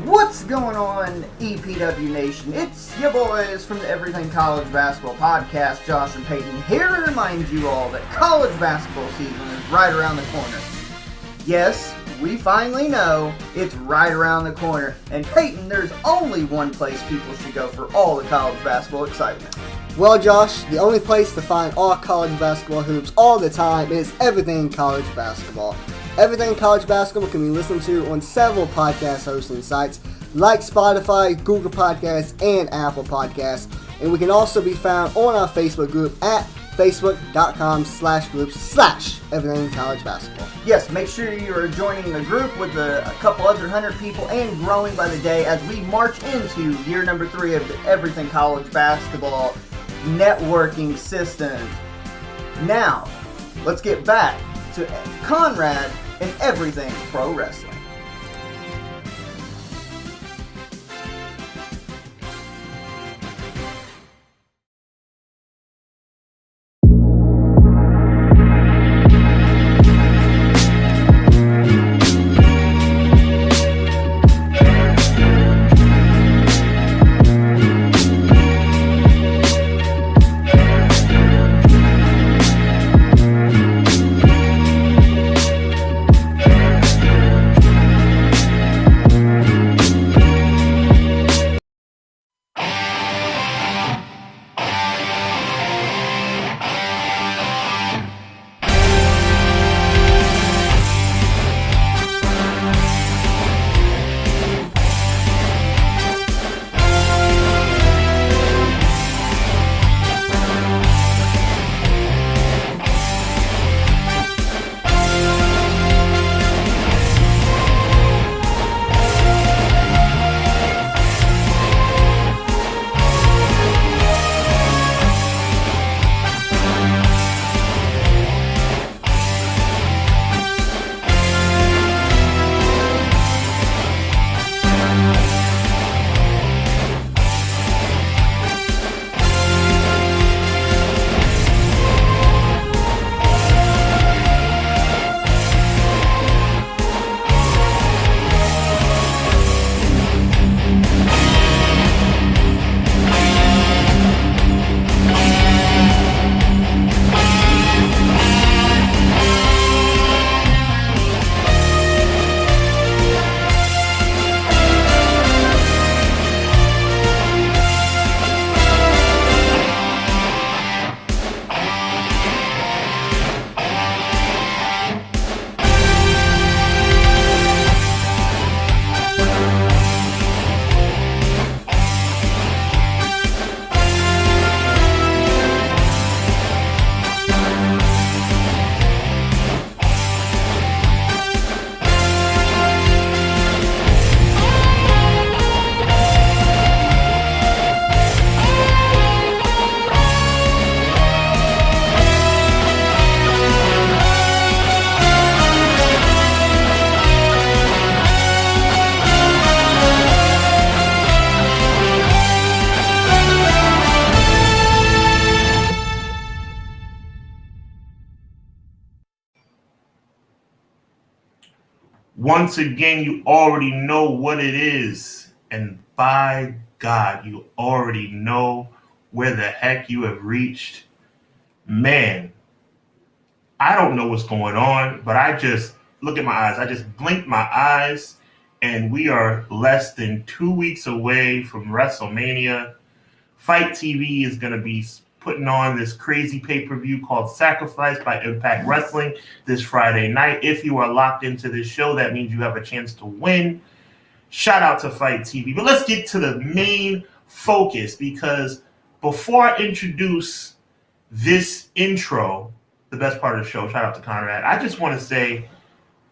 What's going on, EPW Nation? It's your boys from the Everything College Basketball Podcast, Josh and Peyton, here to remind you all that college basketball season is right around the corner. Yes, we finally know it's right around the corner, and Peyton, there's only one place people should go for all the college basketball excitement. Well, Josh, the only place to find all college basketball hoops all the time is Everything College Basketball. Everything College Basketball can be listened to on several podcast hosting sites like Spotify, Google Podcasts, and Apple Podcasts. And we can also be found on our Facebook group at facebook.com/groups/Everything College Basketball. Yes, make sure you are joining the group with a couple other 100 people and growing by the day as we march into year number 3 of the Everything College Basketball networking system. Now, let's get back to Conrad and Everything Pro Wrestling. Once again, you already know what it is. And by God, you already know where the heck you have reached. Man, I don't know what's going on, but I just look at my eyes. I just blinked my eyes, and we are less than 2 weeks away from WrestleMania. Fight TV is going to be putting on this crazy pay-per-view called Sacrifice by Impact Wrestling this Friday night. If you are locked into this show, that means you have a chance to win. Shout out to Fight TV. But let's get to the main focus, because before I introduce this intro, the best part of the show, shout out to Conrad, I just want to say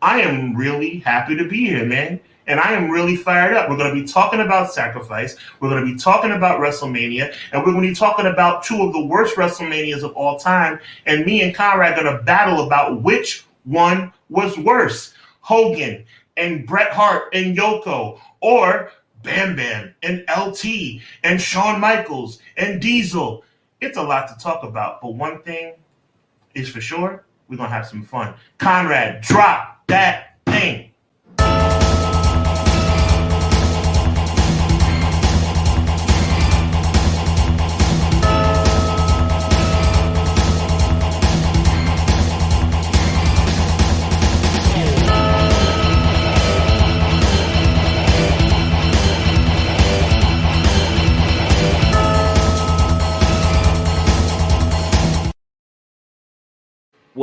I am really happy to be here, man. And I am really fired up. We're going to be talking about Sacrifice. We're going to be talking about WrestleMania. And we're going to be talking about 2 of the worst WrestleManias of all time. And me and Conrad are going to battle about which one was worse. Hogan and Bret Hart and Yoko, or Bam Bam and LT and Shawn Michaels and Diesel. It's a lot to talk about. But one thing is for sure, we're going to have some fun. Conrad, drop that thing.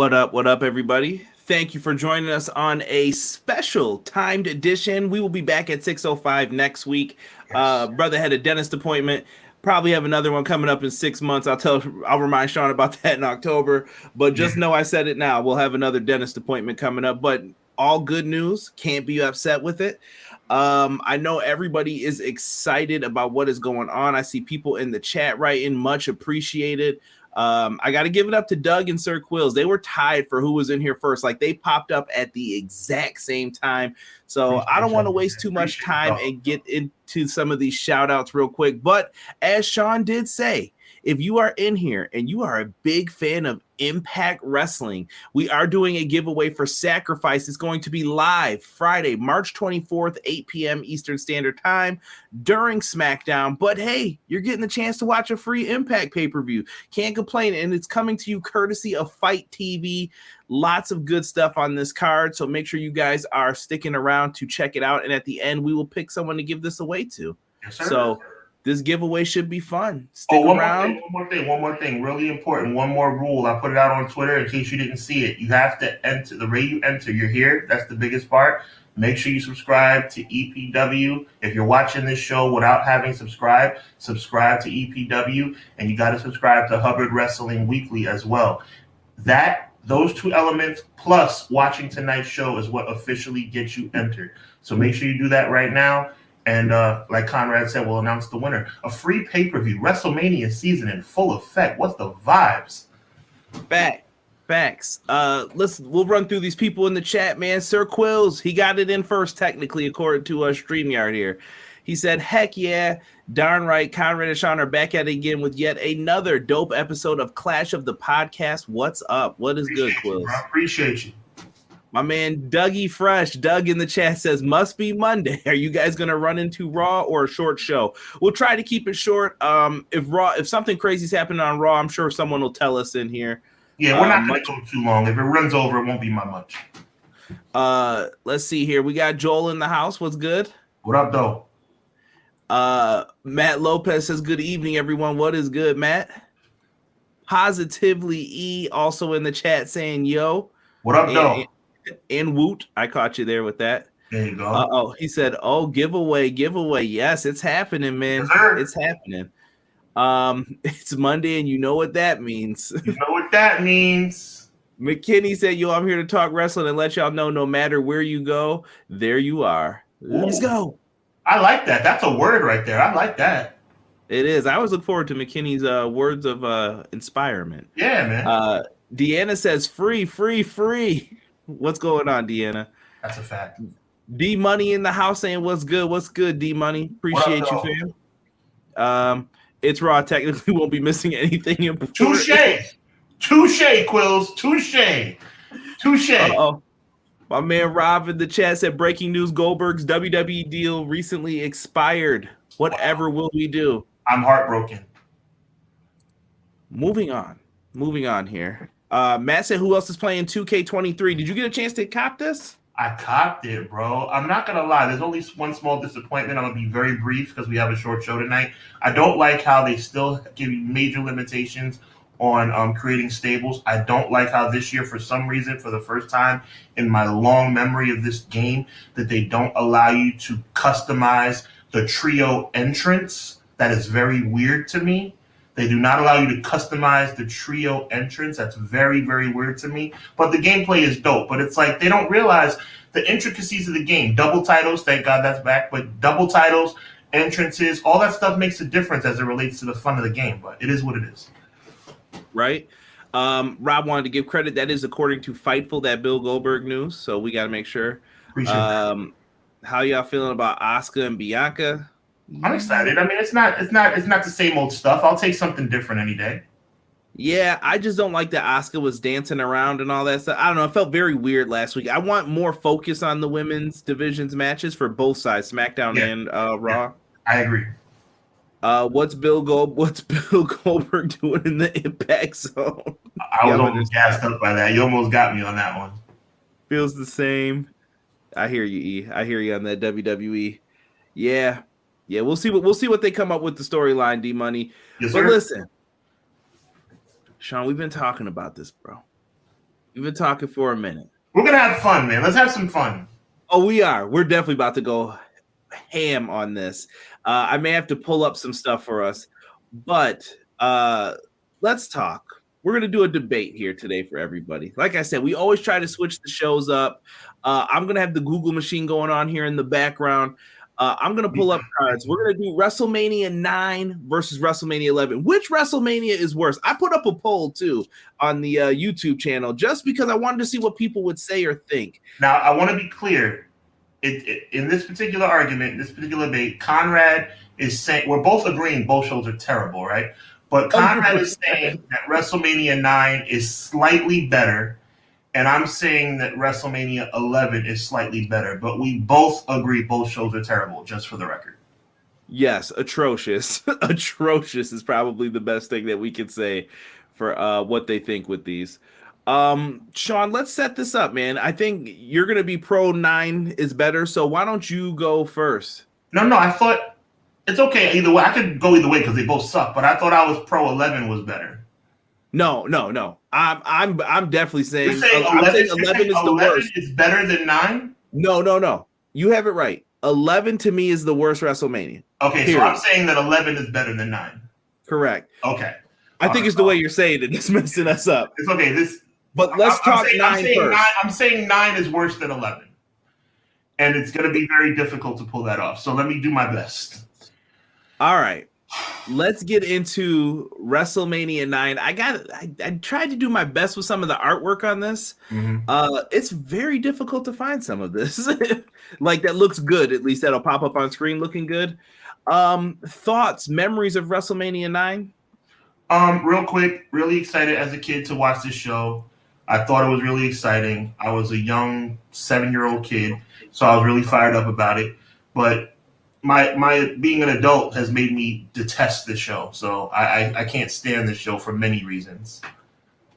What up, everybody? Thank you for joining us on a special timed edition. We will be back at 6:05 next week. Yes. Brother had a dentist appointment. Probably have another one coming up in 6 months. I'll remind Sean about that in October. But just know I said it now. We'll have another dentist appointment coming up. But all good news. Can't be upset with it. I know everybody is excited about what is going on. I see people in the chat writing, much appreciated. I got to give it up to Doug and Sir Quills. They were tied for who was in here first. Like, they popped up at the exact same time. So I don't want to waste too much time and get into some of these shout outs real quick. But as Sean did say, if you are in here and you are a big fan of Impact Wrestling, we are doing a giveaway for Sacrifice. It's going to be live Friday, March 24th, 8 p.m. Eastern Standard Time during SmackDown. But hey, you're getting the chance to watch a free Impact pay-per-view. Can't complain. And it's coming to you courtesy of Fight TV. Lots of good stuff on this card. So make sure you guys are sticking around to check it out. And at the end, we will pick someone to give this away to. Yes, sir. So this giveaway should be fun. Stick around. One more thing. Really important. One more rule. I put it out on Twitter in case you didn't see it. You have to enter. The way you enter, you're here. That's the biggest part. Make sure you subscribe to EPW. If you're watching this show without having subscribed, subscribe to EPW. And you got to subscribe to Hubbard Wrestling Weekly as well. Those two elements plus watching tonight's show is what officially gets you entered. So make sure you do that right now. And like Conrad said, we'll announce the winner. A free pay-per-view, WrestleMania season in full effect. What's the vibes? Facts. We'll run through these people in the chat, man. Sir Quills, he got it in first, technically, according to StreamYard here. He said, heck yeah, darn right. Conrad and Sean are back at it again with yet another dope episode of Clash of the Podcast. What's up? What is good, Quills? I appreciate you. My man Dougie Fresh, Doug in the chat says, must be Monday. Are you guys going to run into Raw or a short show? We'll try to keep it short. If something crazy's happening on Raw, I'm sure someone will tell us in here. Yeah, we're not going to go too long. If it runs over, it won't be my much. Let's see here. We got Joel in the house. What's good? What up, though? Matt Lopez says, good evening, everyone. What is good, Matt? Positively E also in the chat saying, yo. What up, though? And Woot, I caught you there with that. There you go. He said, giveaway. Yes, it's happening, man. Yes, it's happening. It's Monday, and you know what that means. You know what that means. McKinney said, yo, I'm here to talk wrestling and let y'all know no matter where you go, there you are. Let's go. I like that. That's a word right there. I like that. It is. I always look forward to McKinney's words of inspirement. Yeah, man. Deanna says, free. What's going on, Deanna? That's a fact. D Money in the house saying what's good, D Money. Appreciate you, fam. It's Raw. Technically won't be missing anything important. Touche, Quills. Touche. Uh-oh. My man Rob in the chat said, breaking news, Goldberg's WWE deal recently expired. Whatever will we do? I'm heartbroken. Moving on here. Matt said, who else is playing 2K23? Did you get a chance to cop this? I copped it, bro. I'm not going to lie. There's only one small disappointment. I'm going to be very brief because we have a short show tonight. I don't like how they still give you major limitations on creating stables. I don't like how this year, for some reason, for the first time in my long memory of this game, that they don't allow you to customize the trio entrance. That is very weird to me. They do not allow you to customize the trio entrance. That's very, very weird to me. But the gameplay is dope. But it's like they don't realize the intricacies of the game. Double titles, thank God that's back. But double titles, entrances, all that stuff makes a difference as it relates to the fun of the game. But it is what it is. Right. Rob wanted to give credit. That is according to Fightful, that Bill Goldberg news. So we got to make sure. Appreciate that. How y'all feeling about Asuka and Bianca? I'm excited. I mean, it's not the same old stuff. I'll take something different any day. Yeah, I just don't like that Asuka was dancing around and all that stuff. I don't know. It felt very weird last week. I want more focus on the women's divisions matches for both sides, SmackDown and Raw. Yeah, I agree. What's Bill Goldberg doing in the Impact Zone? I was almost gassed up by that. You almost got me on that one. Feels the same. I hear you, E. I hear you on that WWE. Yeah. We'll see what they come up with the storyline, D Money. Yes, but sir. Listen, Sean, we've been talking about this, bro. We've been talking for a minute. We're going to have fun, man. Let's have some fun. Oh, we are. We're definitely about to go ham on this. I may have to pull up some stuff for us, but let's talk. We're going to do a debate here today for everybody. Like I said, we always try to switch the shows up. I'm going to have the Google machine going on here in the background. I'm going to pull up cards. We're going to do WrestleMania 9 versus WrestleMania 11. Which WrestleMania is worse? I put up a poll, too, on the YouTube channel just because I wanted to see what people would say or think. Now, I want to be clear. In this particular argument, this particular debate, Conrad is saying, we're both agreeing both shows are terrible, right? But Conrad is saying that WrestleMania 9 is slightly better, and I'm saying that WrestleMania 11 is slightly better. But we both agree both shows are terrible, just for the record. Yes, atrocious. Atrocious is probably the best thing that we could say for what they think with these. Sean, let's set this up, man. I think you're going to be pro 9 is better, so why don't you go first? No, I thought it's okay either way. I could go either way because they both suck, but I thought I was pro 11 was better. No. I'm definitely saying, You're saying 11 is the worst. Is better than 9? No. You have it right. 11 to me is the worst WrestleMania. Okay, period. So I'm saying that 11 is better than 9. Correct. Okay. I think it's the way you're saying it that's messing us up. It's okay. But let's talk 9 first. I'm saying 9 is worse than 11. And it's going to be very difficult to pull that off. So let me do my best. All right. Let's get into WrestleMania 9. I tried to do my best with some of the artwork on this. Mm-hmm. It's very difficult to find some of this. Like that looks good. At least that'll pop up on screen looking good. Thoughts, memories of WrestleMania 9? Real quick, really excited as a kid to watch this show. I thought it was really exciting. I was a young 7-year-old kid, so I was really fired up about it. But my being an adult has made me detest this show. So I can't stand this show for many reasons.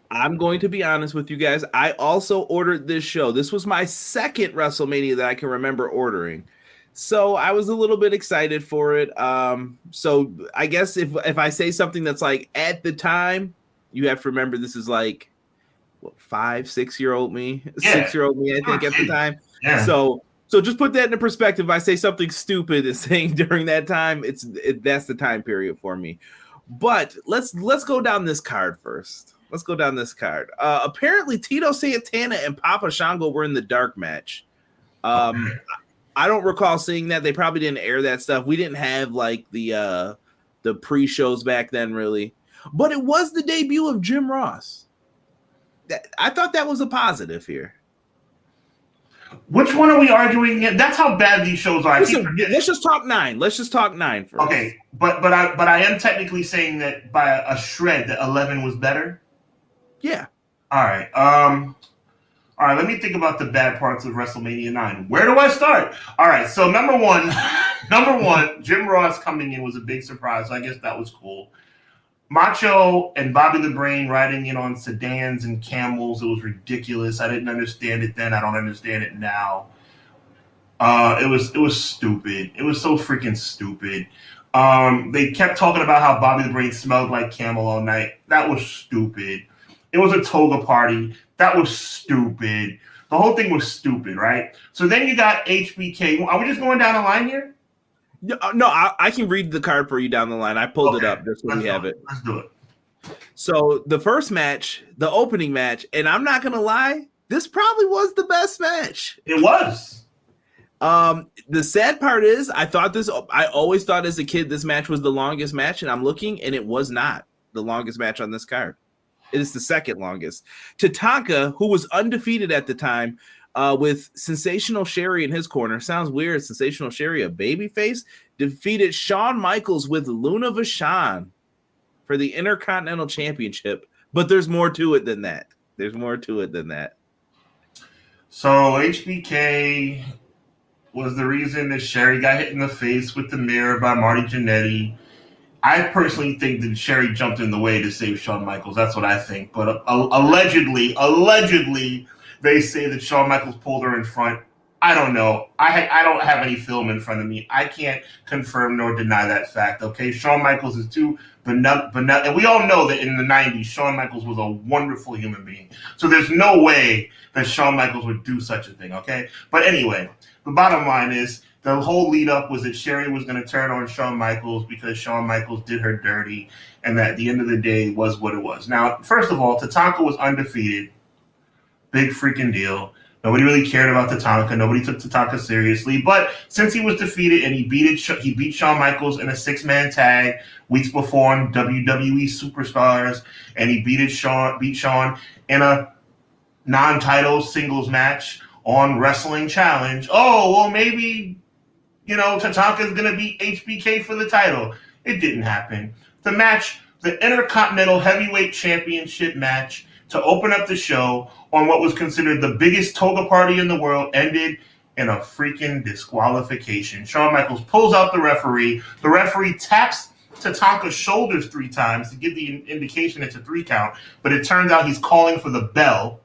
I'm going to be honest with you guys. I also ordered this show. This was my second WrestleMania that I can remember ordering. So I was a little bit excited for it. So I guess if I say something that's like at the time, you have to remember this is like 5-6-year-old me, 6-year-old me, I think at the time. Yeah. So just put that into perspective. If I say something stupid and saying during that time, that's the time period for me. But let's go down this card first. Let's go down this card. Apparently Tito Santana and Papa Shango were in the dark match. I don't recall seeing that. They probably didn't air that stuff. We didn't have like the pre-shows back then, really. But it was the debut of Jim Ross. I thought that was a positive here. Which one are we arguing? That's how bad these shows are. Listen, let's just talk 9. Let's just talk 9 first. Okay, but I am technically saying that by a shred that 11 was better. Yeah. All right. All right, let me think about the bad parts of WrestleMania 9. Where do I start? All right, so number one, Jim Ross coming in was a big surprise. So I guess that was cool. Macho and Bobby the Brain riding in on sedans and camels. It was ridiculous. I didn't understand it then. I don't understand it now. It was stupid. It was so freaking stupid. They kept talking about how Bobby the Brain smelled like camel all night. That was stupid. It was a toga party. That was stupid. The whole thing was stupid, right? So then you got HBK. Are we just going down the line here? No, I can read the card for you down the line. I pulled it up just so we have it. Let's do it. So the first match, the opening match, and I'm not going to lie, this probably was the best match. It was. The sad part is I always thought as a kid this match was the longest match, and I'm looking, and it was not the longest match on this card. It is the second longest. Tatanka, who was undefeated at the time, with Sensational Sherry in his corner. Sounds weird. Sensational Sherry, a babyface, defeated Shawn Michaels with Luna Vachon for the Intercontinental Championship. But there's more to it than that. So HBK was the reason that Sherry got hit in the face with the mirror by Marty Jannetty. I personally think that Sherry jumped in the way to save Shawn Michaels. That's what I think. But allegedly, they say that Shawn Michaels pulled her in front. I don't know. I don't have any film in front of me. I can't confirm nor deny that fact. Okay, Shawn Michaels is too benevolent, and we all know that in the '90s, Shawn Michaels was a wonderful human being. So there's no way that Shawn Michaels would do such a thing. Okay, but anyway, the bottom line is the whole lead up was that Sherry was going to turn on Shawn Michaels because Shawn Michaels did her dirty, and that at the end of the day was what it was. Now, first of all, Tatanka was undefeated. Big freaking deal. Nobody really cared about Tatanka. Nobody took Tatanka seriously. But since he was defeated and he beat Shawn Michaels in a 6-man tag weeks before on WWE Superstars, and he beat Shawn in a non-title singles match on Wrestling Challenge. Oh, well, maybe, Tatanka is going to beat HBK for the title. It didn't happen. The match, the Intercontinental Heavyweight Championship match, to open up the show on what was considered the biggest toga party in the world, ended in a freaking disqualification. Shawn Michaels pulls out the referee. The referee taps Tatanka's shoulders 3 times to give the indication it's a 3 count, but it turns out he's calling for the bell.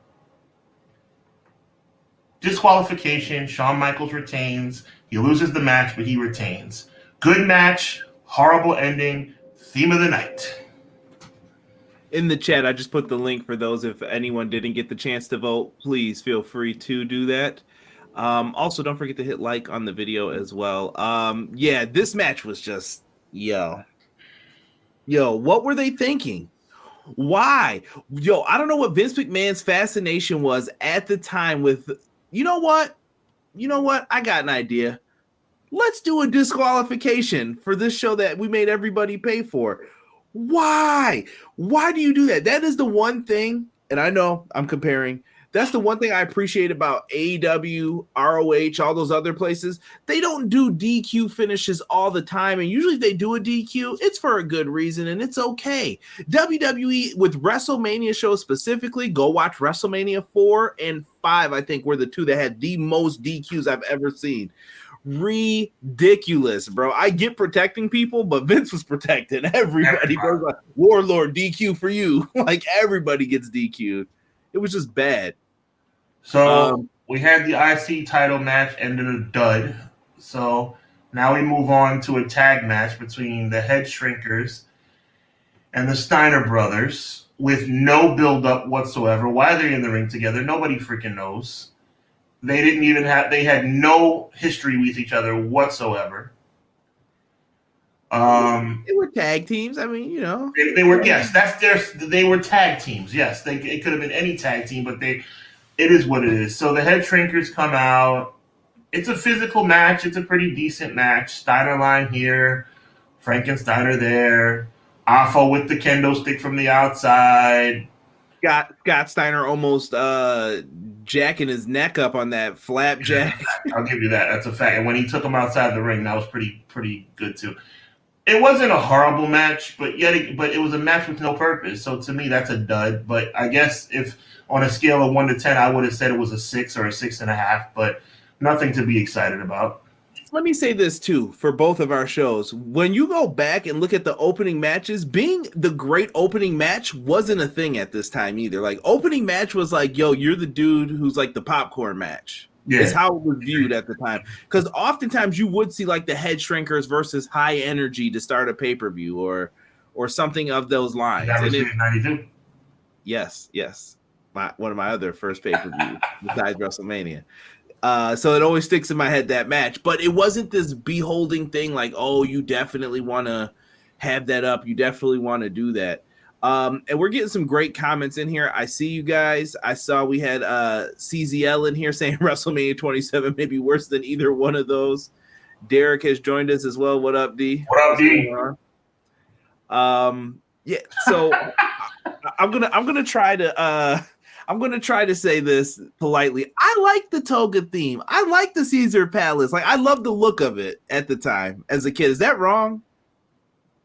Disqualification. Shawn Michaels retains. He loses the match, but he retains. Good match. Horrible ending. Theme of the night. In the chat, I just put the link for those. If anyone didn't get the chance to vote, please feel free to do that. Also, don't forget to hit like on the video as well. Yeah, this match was just, yo, what were they thinking? Why? I don't know what Vince McMahon's fascination was at the time with, you know what? I got an idea. Let's do a disqualification for this show that we made everybody pay for. Why? Why do you do that? That is the one thing, and I know I'm comparing. That's the one thing I appreciate about AEW, ROH, all those other places. They don't do DQ finishes all the time, and usually if they do a DQ, it's for a good reason, and it's okay. WWE, with WrestleMania shows specifically, go watch WrestleMania 4 and 5, I think, were the 2 that had the most DQs I've ever seen. Ridiculous, bro. I get protecting people, but Vince was protecting everybody. Bro. Like, Warlord DQ for you. Like, everybody gets DQ'd. It was just bad. So we had the IC title match ended a dud. So now we move on to a tag match between the Head Shrinkers and the Steiner brothers with no build-up whatsoever. Why are they in the ring together? Nobody freaking knows. They had no history with each other whatsoever. They were tag teams. I mean, They were, yes, they were tag teams. Yes, it could have been any tag team, but it is what it is. So the Head Shrinkers come out. It's a physical match. It's a pretty decent match. Steiner line here, Frankensteiner there. Afo with the kendo stick from the outside. Scott Steiner almost jacking his neck up on that flapjack. I'll give you that. That's a fact. And when he took him outside the ring, that was pretty good too. It wasn't a horrible match, but it was a match with no purpose. So to me, that's a dud. But I guess if on a scale of 1 to 10, I would have said it was a 6 or a 6.5. But nothing to be excited about. Let me say this too for both of our shows. When you go back and look at the opening matches, being the great opening match wasn't a thing at this time either. Like, opening match was like, yo, you're the dude who's like the popcorn match. Yeah. Is how it was viewed at the time. Because oftentimes you would see like the Head Shrinkers versus High Energy to start a pay-per-view or something of those lines. That was 92. Yes. One of my other first pay-per-views besides WrestleMania. So it always sticks in my head, that match. But it wasn't this beholding thing like, oh, you definitely want to have that up. You definitely want to do that. And we're getting some great comments in here. I see you guys. I saw we had CZL in here saying WrestleMania 27 may be worse than either one of those. Derek has joined us as well. What up, D? What up, D? Yeah, so I'm gonna try to say this politely. I like the toga theme. I like the Caesar Palace. Like, I love the look of it at the time as a kid. Is that wrong?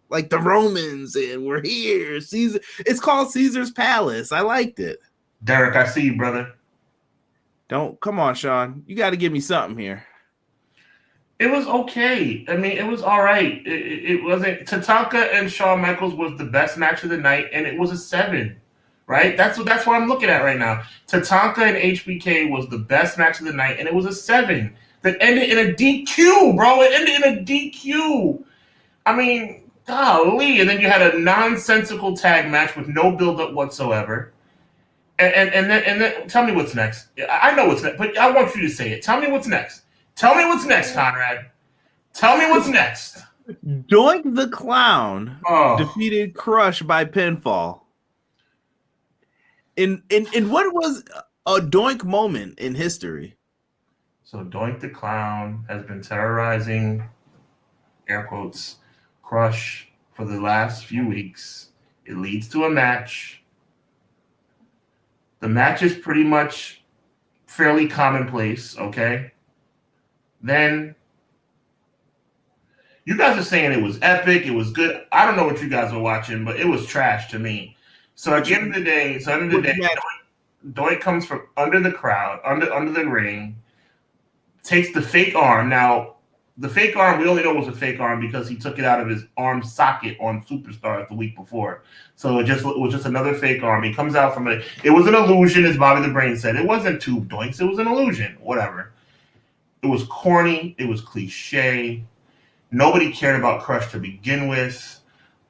Like the Romans and we're here. Caesar. It's called Caesar's Palace. I liked it. Derek, I see you, brother. Come on, Sean. You got to give me something here. It was okay. I mean, it was all right. It wasn't. Tatanka and Shawn Michaels was the best match of the night, and it was a 7. right? That's what I'm looking at right now. Tatanka and HBK was the best match of the night, and it was a 7 that ended in a DQ, bro. It ended in a DQ. I mean, golly. And then you had a nonsensical tag match with no build-up whatsoever. And then tell me what's next. I know what's next, but I want you to say it. Tell me what's next. Tell me what's next, Conrad. Tell me what's next. Doink the Clown defeated Crush by pinfall. In what was a Doink moment in history? So Doink the Clown has been terrorizing, air quotes, Crush for the last few weeks. It leads to a match. The match is pretty much fairly commonplace, okay? Then you guys are saying it was epic, it was good. I don't know what you guys are watching, but it was trash to me. So at the end of the day, Doink comes from under the crowd, under the ring, takes the fake arm. Now, the fake arm, we only know it was a fake arm because he took it out of his arm socket on Superstars the week before. So it was just another fake arm. He comes out from it. It was an illusion, as Bobby the Brain said. It wasn't two doinks. It was an illusion. Whatever. It was corny. It was cliche. Nobody cared about Crush to begin with.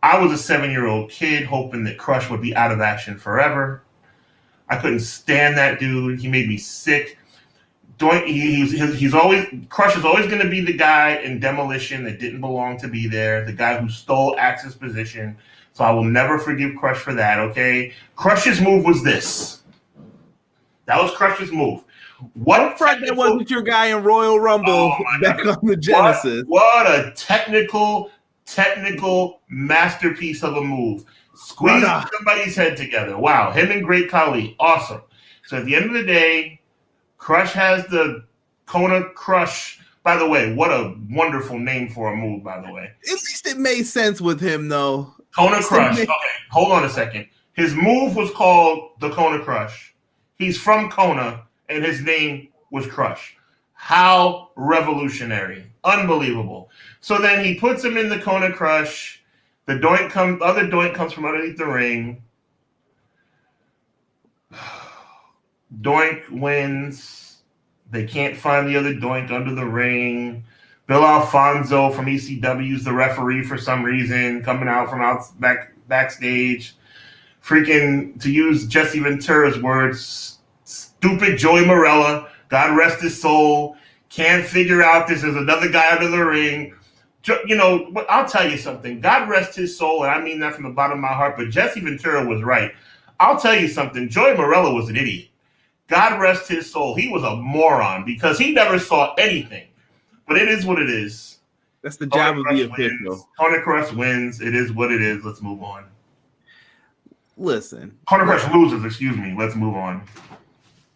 I was a 7-year-old kid hoping that Crush would be out of action forever. I couldn't stand that dude. He made me sick. Crush is always going to be the guy in Demolition that didn't belong to be there, the guy who stole Axe's position. So I will never forgive Crush for that, okay? Crush's move was this. That was Crush's move. That wasn't your guy in Royal Rumble back on the Genesis. What a technical masterpiece of a move. Squeezing somebody's head together. Wow, him and Great Khali. Awesome. So at the end of the day, Crush has the Kona Crush. By the way, what a wonderful name for a move, by the way. At least it made sense with him, though. Kona Crush. Okay, hold on a second. His move was called the Kona Crush. He's from Kona, and his name was Crush. How revolutionary. Unbelievable. So then he puts him in the Kona Crush. The other Doink comes from underneath the ring. Doink wins. They can't find the other Doink under the ring. Bill Alfonso from ECW is the referee for some reason, coming out from backstage. Freaking, to use Jesse Ventura's words, stupid Joey Morella, God rest his soul, can't figure out this. There's another guy under the ring. You know, I'll tell you something. God rest his soul, and I mean that from the bottom of my heart, but Jesse Ventura was right. I'll tell you something. Joey Morella was an idiot. God rest his soul. He was a moron because he never saw anything. But it is what it is. That's the job of the official. Kona Crush wins. It is what it is. Let's move on. Listen. Kona Crush loses, excuse me. Let's move on.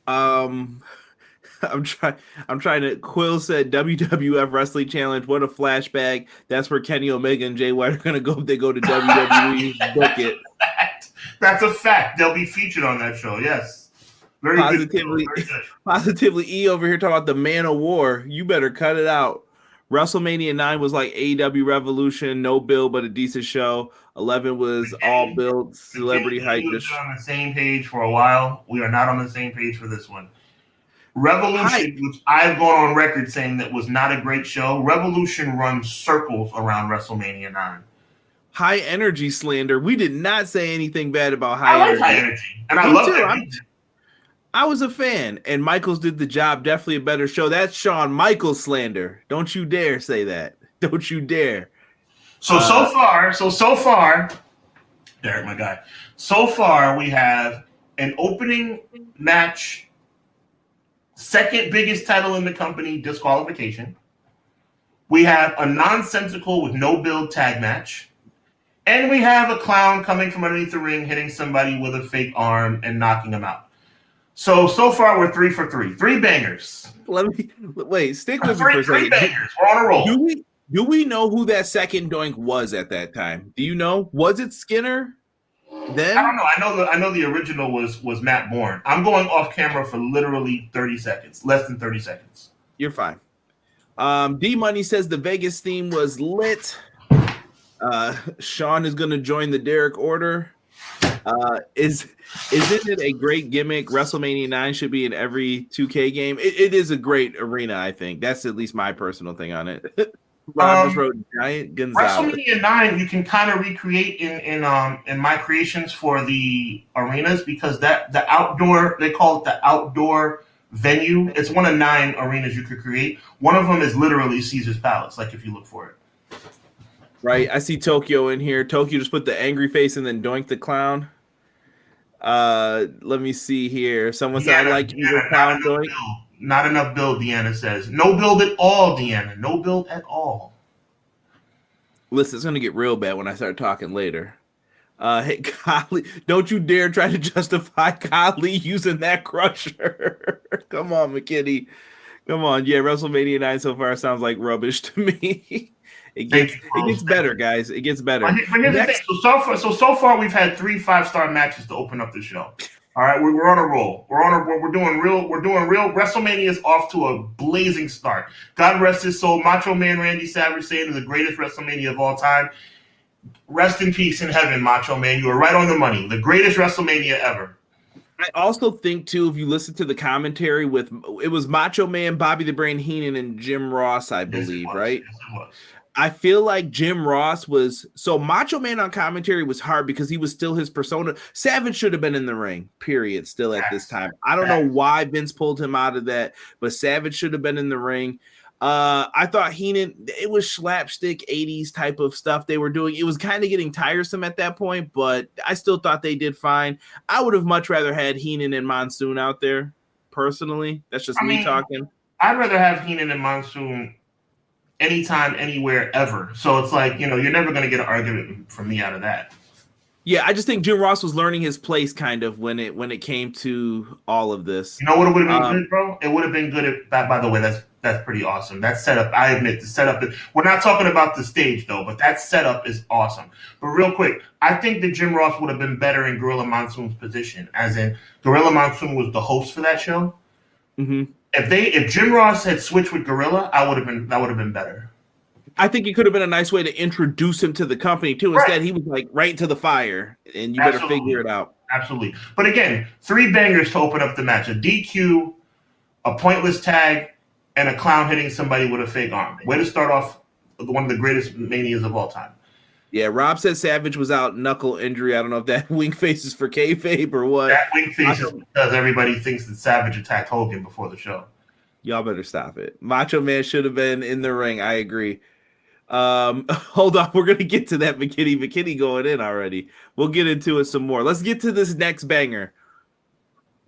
I'm trying to. Quill said WWF Wrestling Challenge. What a flashback. That's where Kenny Omega and Jay White are going to go if they go to WWE. Book it. That's a fact. They'll be featured on that show. Yes. Very Positively E over here talking about the Man of War. You better cut it out. WrestleMania 9 was like AEW Revolution, no build, but a decent show. 11 was all build, celebrity hype. We were on the same page for a while. We are not on the same page for this one. Revolution, which I've gone on record saying that was not a great show. Revolution runs circles around WrestleMania 9. High energy slander. We did not say anything bad about high energy. High energy, and I love it. I was a fan, and Michaels did the job. Definitely a better show. That's Shawn Michaels slander. Don't you dare say that. Don't you dare. So far, Derek, my guy. So far, we have an opening match, second biggest title in the company, disqualification. We have a nonsensical with no build tag match. And we have a clown coming from underneath the ring, hitting somebody with a fake arm and knocking him out. So far, we're 3 for 3. 3 bangers. Stick with me for a second. 3 bangers. We're on a roll. Do we know who that second Doink was at that time? Do you know? Was it Skinner then? I don't know. I know the original was Matt Bourne. I'm going off camera for literally 30 seconds. Less than 30 seconds. You're fine. D Money says the Vegas theme was lit. Sean is going to join the Derek Order. Isn't it a great gimmick? WrestleMania 9 should be in every 2K game. It is a great arena, I think. That's at least my personal thing on it. Ron just wrote Giant Gonzalez. WrestleMania 9 you can kind of recreate in my creations for the arenas, because the outdoor, they call it the outdoor venue. It's one of 9 arenas you could create. One of them is literally Caesar's Palace, like if you look for it. Right, I see Tokyo in here. Tokyo just put the angry face and then Doink the Clown. Let me see here. Someone said, I like you, Clown Doink. Not enough build, Deanna says. No build at all, Deanna. No build at all. Listen, it's going to get real bad when I start talking later. Hey, Kali, don't you dare try to justify Kali using that crusher. Come on, McKinney. Come on. Yeah, WrestleMania 9 so far sounds like rubbish to me. It gets better, guys. It gets better. But here's the thing. So far, we've had 3 5-star matches to open up the show. All right, we're on a roll. We're doing real. WrestleMania is off to a blazing start. God rest his soul. Macho Man Randy Savage saying is the greatest WrestleMania of all time. Rest in peace in heaven, Macho Man. You were right on the money. The greatest WrestleMania ever. I also think too, if you listen to the commentary it was Macho Man, Bobby the Brain Heenan, and Jim Ross, I believe, right? Yes, it was. I feel like Jim Ross so Macho Man on commentary was hard because he was still his persona. Savage should have been in the ring, period, still at this time. I don't know why Vince pulled him out of that, but Savage should have been in the ring. I thought Heenan, it was slapstick 80s type of stuff they were doing. It was kind of getting tiresome at that point, but I still thought they did fine. I would have much rather had Heenan and Monsoon out there, personally. That's just me talking. I'd rather have Heenan and Monsoon anytime, anywhere, ever. So it's like, you're never going to get an argument from me out of that. Yeah, I just think Jim Ross was learning his place kind of when it came to all of this. You know what would have been good, bro? It would have been good if, by the way, that's pretty awesome. That setup, I admit, the setup we're not talking about the stage though, but that setup is awesome. But real quick, I think that Jim Ross would have been better in Gorilla Monsoon's position, as in Gorilla Monsoon was the host for that show. Mm-hmm. If Jim Ross had switched with Gorilla, that would have been better. I think it could have been a nice way to introduce him to the company too. Instead, he was like right into the fire, and you better figure it out. Absolutely. But again, 3 bangers to open up the match: a DQ, a pointless tag, and a clown hitting somebody with a fake arm. Way to start off one of the greatest manias of all time. Yeah, Rob said Savage was out knuckle injury. I don't know if that wink face is for kayfabe or what. That wink face is because everybody thinks that Savage attacked Hogan before the show. Y'all better stop it. Macho Man should have been in the ring. I agree. Hold on. We're going to get to that McKinney going in already. We'll get into it some more. Let's get to this next banger.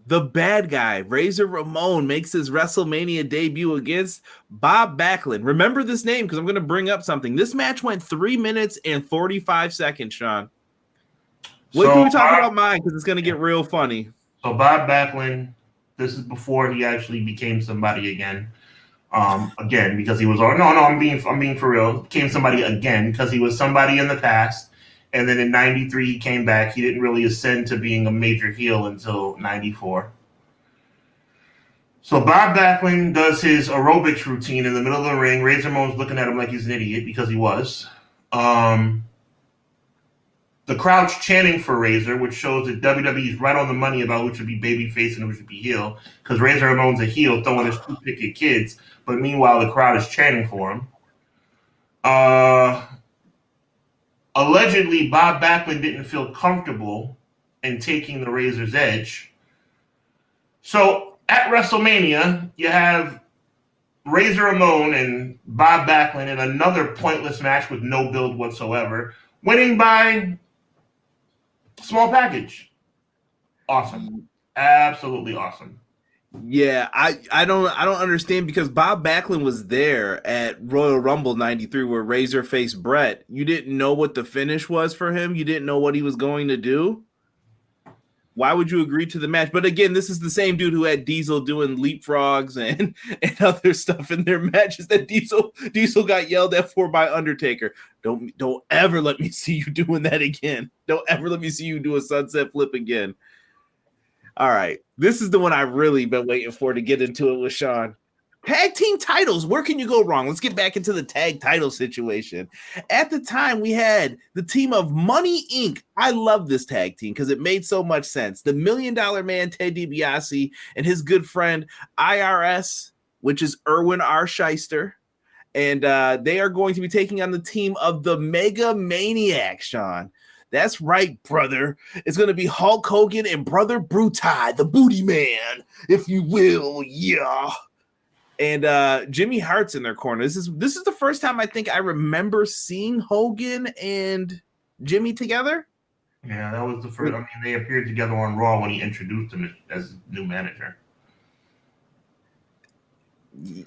The bad guy, Razor Ramon, makes his WrestleMania debut against Bob Backlund. Remember this name because I'm going to bring up something. This match went 3 minutes and 45 seconds, Sean. What can we talk about mine? Because it's going to get real funny. So Bob Backlund, this is before he actually became somebody again. Again, because he was I'm being for real. Became somebody again because he was somebody in the past. And then in 93, he came back. He didn't really ascend to being a major heel until 94. So Bob Backlund does his aerobics routine in the middle of the ring. Razor Ramon's looking at him like he's an idiot because he was. The crowd's chanting for Razor, which shows that WWE's right on the money about who should be babyface and who should be heel. Because Razor Ramon's a heel throwing his toothpick at kids. But meanwhile, the crowd is chanting for him. Allegedly, Bob Backlund didn't feel comfortable in taking the Razor's edge. So at WrestleMania, you have Razor Ramon and Bob Backlund in another pointless match with no build whatsoever, winning by small package. Awesome. Absolutely awesome. Yeah, I don't understand because Bob Backlund was there at Royal Rumble 93 where Razor faced Brett. You didn't know what the finish was for him? You didn't know what he was going to do? Why would you agree to the match? But again, this is the same dude who had Diesel doing leapfrogs and other stuff in their matches that Diesel got yelled at for by Undertaker. Don't ever let me see you doing that again. Don't ever let me see you do a sunset flip again. All right. This is the one I've really been waiting for to get into it with Sean. Tag team titles, where can you go wrong? Let's get back into the tag title situation. At the time, we had the team of Money Inc. I love this tag team because it made so much sense. The $1 Million Man, Ted DiBiase, and his good friend IRS, which is Erwin R. Shyster. And they are going to be taking on the team of the Mega Maniacs, Sean. That's right, brother. It's going to be Hulk Hogan and Brother Brutai, the Booty Man, if you will. Yeah. And Jimmy Hart's in their corner. This is the first time I think I remember seeing Hogan and Jimmy together. Yeah, that was the first. I mean, they appeared together on Raw when he introduced him as new manager.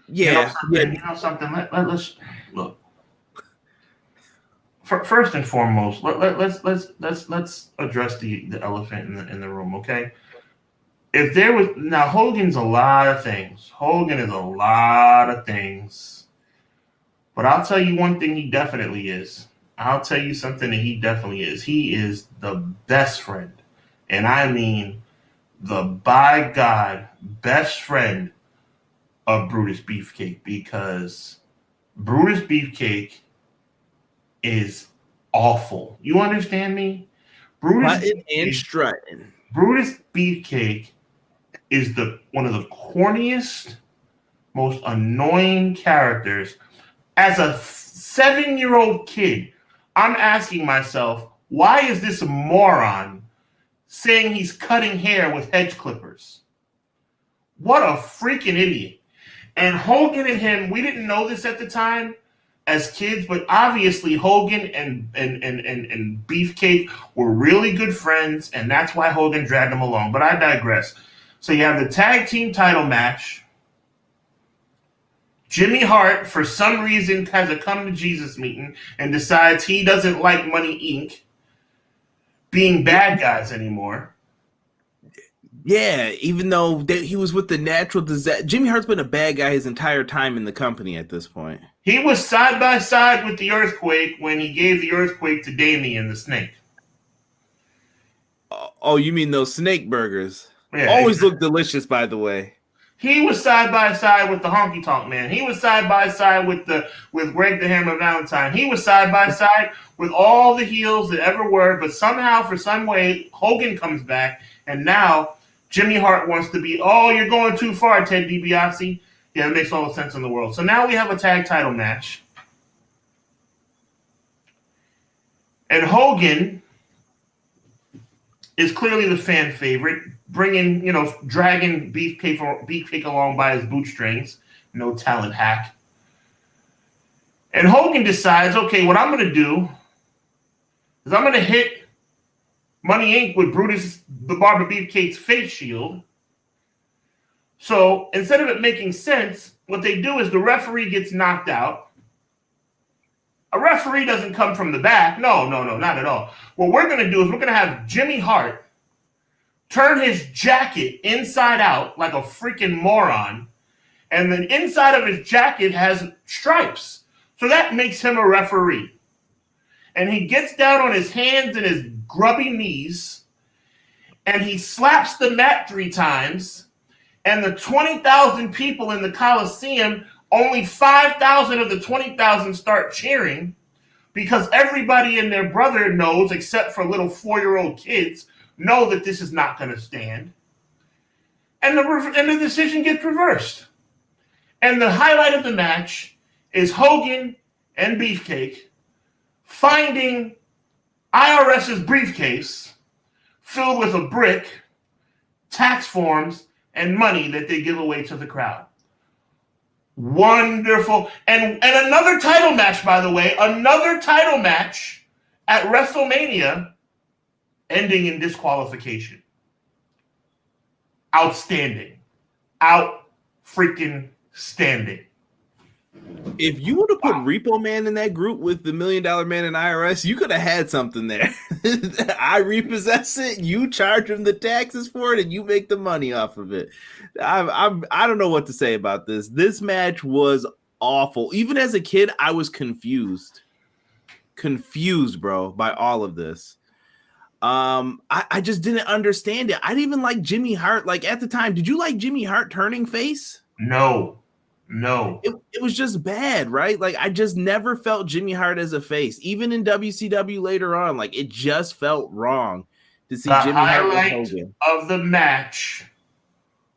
Yeah, you know something. Let's look. First and foremost, let's address the elephant in the room. Okay. If there was now, Hogan's a lot of things. Hogan is a lot of things. But I'll tell you one thing he definitely is. I'll tell you something that he definitely is. He is the best friend. And I mean the by God best friend of Brutus Beefcake, because Brutus Beefcake is awful. You understand me? Brutus Beefcake is one of the corniest, most annoying characters. As a 7-year-old kid, I'm asking myself, why is this moron saying he's cutting hair with hedge clippers? What a freaking idiot. And Hogan and him, we didn't know this at the time as kids, but obviously Hogan and Beefcake were really good friends, and that's why Hogan dragged him along. But I digress. So you have the tag team title match. Jimmy Hart, for some reason, has a come to Jesus meeting and decides he doesn't like Money Inc. being bad guys anymore. Yeah, even though he was with the Natural Disaster. Jimmy Hart's been a bad guy his entire time in the company at this point. He was side by side with the Earthquake when he gave the Earthquake to Damien the Snake. Oh, you mean those snake burgers? Yeah, always look delicious, by the way. He was side by side with the Honky Tonk Man. He was side by side with Greg the Hammer Valentine. He was side by side with all the heels that ever were. But somehow, for some way, Hogan comes back, and now Jimmy Hart wants to be. Oh, you're going too far, Ted DiBiase. Yeah, it makes all the sense in the world. So now we have a tag title match, and Hogan is clearly the fan favorite, dragging Beefcake along by his bootstrings. No talent hack. And Hogan decides, okay, what I'm going to do is I'm going to hit Money Inc. with Brutus the Barber Beefcake's face shield. So instead of it making sense, what they do is the referee gets knocked out. A referee doesn't come from the back. No, not at all. What we're going to do is we're going to have Jimmy Hart turn his jacket inside out like a freaking moron, and the inside of his jacket has stripes. So that makes him a referee. And he gets down on his hands and his grubby knees, and he slaps the mat 3 times, and the 20,000 people in the Coliseum, only 5,000 of the 20,000 start cheering because everybody and their brother knows, except for little 4-year-old kids, know that this is not going to stand. And the decision gets reversed. And the highlight of the match is Hogan and Beefcake finding IRS's briefcase filled with a brick, tax forms, and money that they give away to the crowd. Wonderful. And another title match, by the way, another title match at WrestleMania ending in disqualification. Outstanding. Out-freaking-standing. If you would have put Repo Man in that group with the $1 Million Man and IRS, you could have had something there. I repossess it, you charge him the taxes for it, and you make the money off of it. I don't know what to say about this. This match was awful. Even as a kid, I was confused, bro, by all of this. I just didn't understand it. I didn't even like Jimmy Hart. Like at the time, did you like Jimmy Hart turning face? No. No. It was just bad, right? Like, I just never felt Jimmy Hart as a face. Even in WCW later on, like, it just felt wrong to see The Jimmy Hart with highlight Hogan. of the match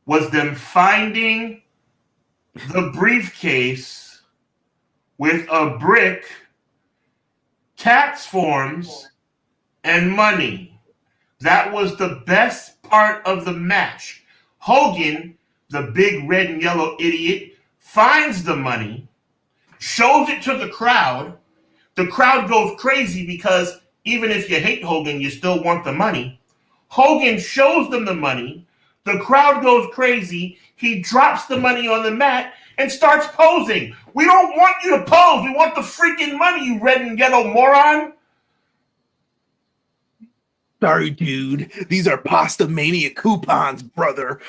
was them finding the briefcase with a brick, tax forms, and money. That was the best part of the match. Hogan, the big red and yellow idiot, finds the money, shows it to the crowd. The crowd goes crazy because even if you hate Hogan, you still want the money. Hogan shows them the money. The crowd goes crazy. He drops the money on the mat and starts posing. We don't want you to pose. We want the freaking money, you red and yellow moron. Sorry, dude. These are Pasta Mania coupons, brother.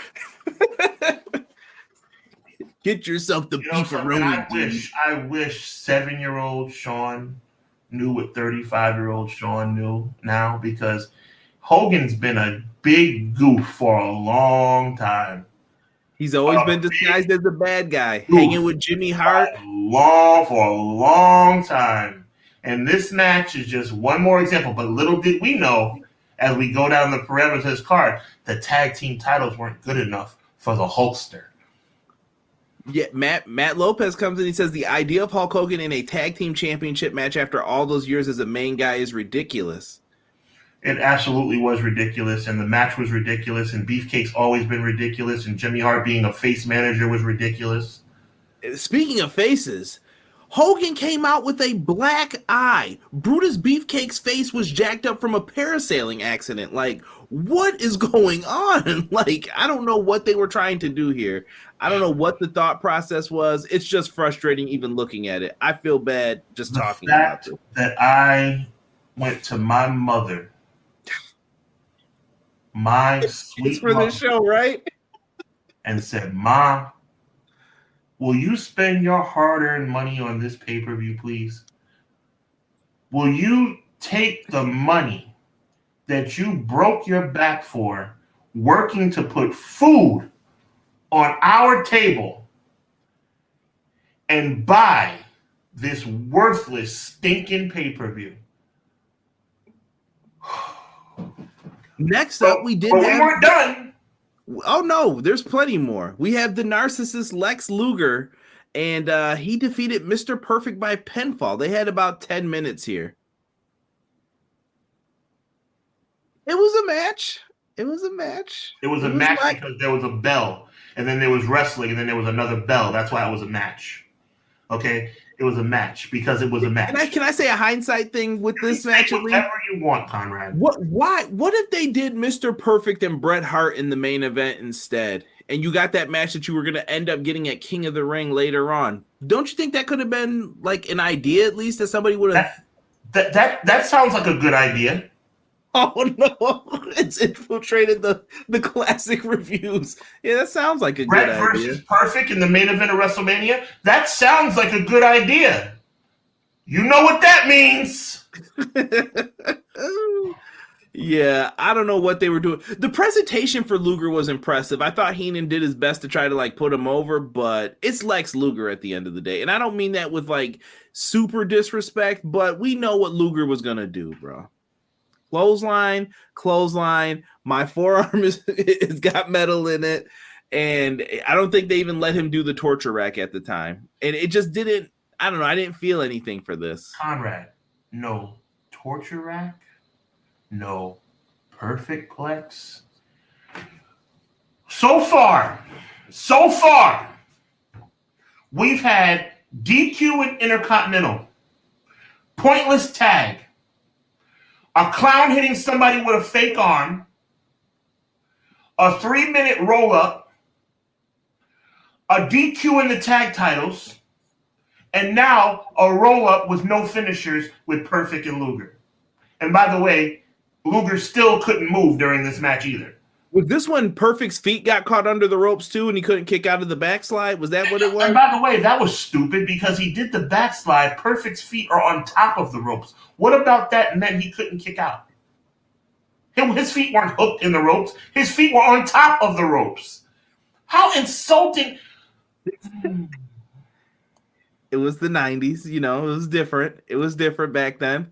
Get yourself the beefaroni, dude. I wish 7-year-old Sean knew what 35-year-old Sean knew now, because Hogan's been a big goof for a long time. He's always been disguised as a bad guy, hanging with Jimmy Hart. For a long time. And this match is just one more example. But little did we know, as we go down the parameters of this card, the tag team titles weren't good enough for the Hulkster. Yeah, Matt Lopez comes in. He says the idea of Hulk Hogan in a tag team championship match after all those years as a main guy is ridiculous. It absolutely was ridiculous, and the match was ridiculous, and Beefcake's always been ridiculous, and Jimmy Hart being a face manager was ridiculous. Speaking of faces, Hogan came out with a black eye. Brutus Beefcake's face was jacked up from a parasailing accident. Like, what is going on? Like, I don't know what they were trying to do here. I don't know what the thought process was. It's just frustrating even looking at it. I feel bad just talking about it. That I went to my mother, my sweet for mother, this show, right? and said, "Ma, will you spend your hard-earned money on this pay-per-view, please? Will you take the money that you broke your back for working to put food on our table and buy this worthless, stinking pay-per-view?" Next up, we weren't done. Oh, no, there's plenty more. We have the narcissist Lex Luger, and he defeated Mr. Perfect by pinfall. They had about 10 minutes here. It was a match. Because there was a bell, and then there was wrestling, and then there was another bell. That's why it was a match. Okay? It was a match because it was a match. Can I say a hindsight thing with this match? Whatever you want, Conrad. What if they did Mr. Perfect and Bret Hart in the main event instead? And you got that match that you were going to end up getting at King of the Ring later on. Don't you think that could have been like an idea, at least, that somebody would have? That sounds like a good idea. Oh no, it's infiltrated the classic reviews. Yeah, that sounds like a good idea. Bret versus Perfect in the main event of WrestleMania? That sounds like a good idea. You know what that means. Yeah, I don't know what they were doing. The presentation for Luger was impressive. I thought Heenan did his best to try to like put him over, but it's Lex Luger at the end of the day. And I don't mean that with like super disrespect, but we know what Luger was going to do, bro. Clothesline. My forearm it's got metal in it. And I don't think they even let him do the torture rack at the time. And it just didn't, I don't know. I didn't feel anything for this. Conrad, no torture rack, no perfect plex. So far, we've had DQ and Intercontinental, pointless tag, a clown hitting somebody with a fake arm, a 3-minute roll-up, a DQ in the tag titles, and now a roll-up with no finishers with Perfect and Luger. And by the way, Luger still couldn't move during this match either. Was this when Perfect's feet got caught under the ropes too and he couldn't kick out of the backslide? Was that what it was? And by the way, that was stupid because he did the backslide. Perfect's feet are on top of the ropes. What about that meant he couldn't kick out? His feet weren't hooked in the ropes. His feet were on top of the ropes. How insulting. It was the 90s. You know, it was different. It was different back then.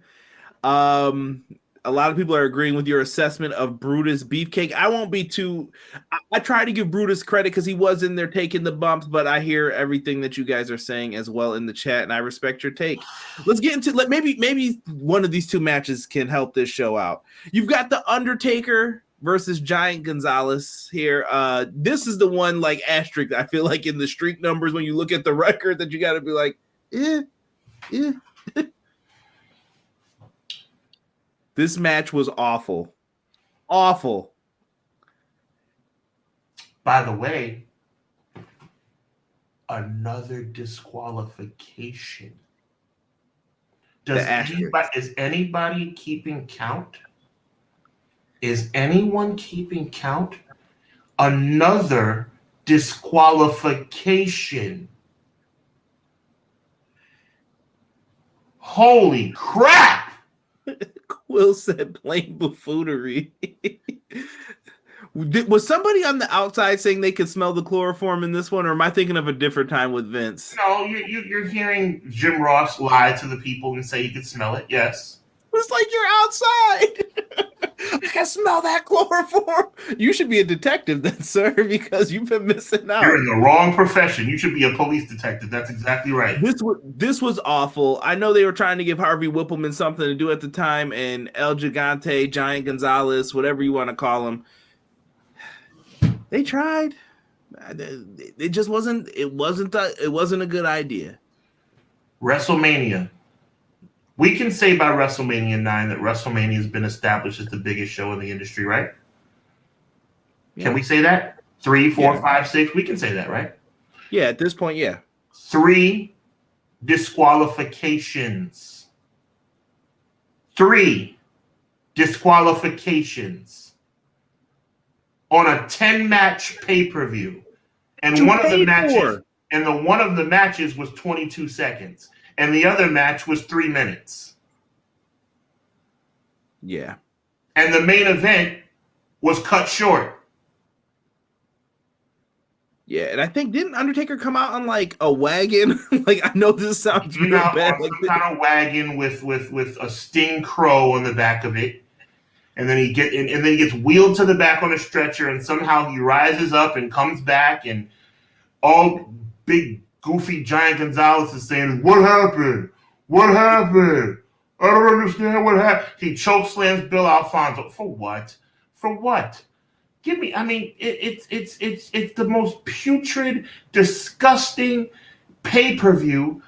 A lot of people are agreeing with your assessment of Brutus Beefcake. I won't be too. I try to give Brutus credit because he was in there taking the bumps, but I hear everything that you guys are saying as well in the chat, and I respect your take. Let's get into maybe one of these two matches can help this show out. You've got the Undertaker versus Giant Gonzalez here. This is the one like asterisk. I feel like in the streak numbers when you look at the record that you got to be like, yeah. This match was awful. Awful. By the way, another disqualification. Is anybody keeping count? Is anyone keeping count? Another disqualification. Holy crap! Will said plain buffoonery. Was somebody on the outside saying they could smell the chloroform in this one, or am I thinking of a different time with Vince? No, you're hearing Jim Ross lie to the people and say you could smell it. Yes. It's like you're outside. I can smell that chloroform. You should be a detective then, sir, because you've been missing out. You're in the wrong profession. You should be a police detective. That's exactly right. This was awful. I know they were trying to give Harvey Whippleman something to do at the time, and El Gigante, Giant Gonzalez, whatever you want to call him. They tried. It just wasn't. It wasn't a good idea. WrestleMania. We can say by WrestleMania 9 that WrestleMania has been established as the biggest show in the industry, right? Yeah. Can we say that? 3, 4, 5, 6? We can say that, right? Yeah, at this point, yeah. 3 disqualifications. 3 disqualifications on a 10-match pay-per-view. And one of the matches was 22 seconds. And the other match was 3 minutes. Yeah. And the main event was cut short. Yeah, and I think didn't Undertaker come out on like a wagon? Like I know this sounds real bad. On some kind of wagon with a Sting Crow on the back of it. And then he gets wheeled to the back on a stretcher, and somehow he rises up and comes back, and all big goofy Giant Gonzalez is saying, "What happened? What happened? I don't understand what happened." He chokeslams Bill Alfonso. For what? For what? Give me. I mean, it's the most putrid, disgusting pay-per-view.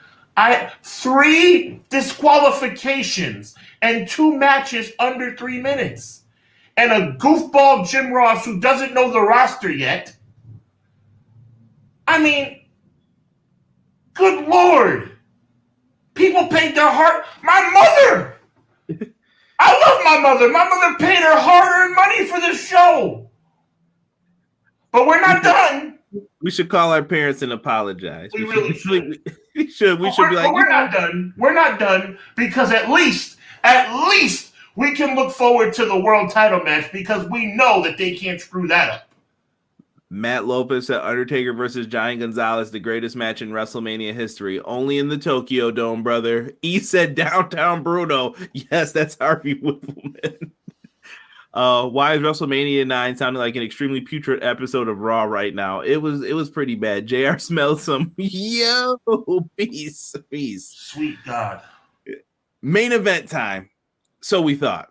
3 disqualifications and 2 matches under 3 minutes, and a goofball Jim Ross who doesn't know the roster yet. I mean, good Lord. People paid their heart. My mother. I love my mother. My mother paid her hard-earned money for this show. But we're not done. We should call our parents and apologize. We really should. We should be like, we're not done. We're not done because at least we can look forward to the world title match because we know that they can't screw that up. Matt Lopez said Undertaker versus Giant Gonzalez, the greatest match in WrestleMania history. Only in the Tokyo Dome, brother. E said Downtown Bruno. Yes, that's Harvey Whippleman. Why is WrestleMania 9 sounding like an extremely putrid episode of Raw right now? It was pretty bad. JR smelled some peace. Sweet God. Main event time. So we thought.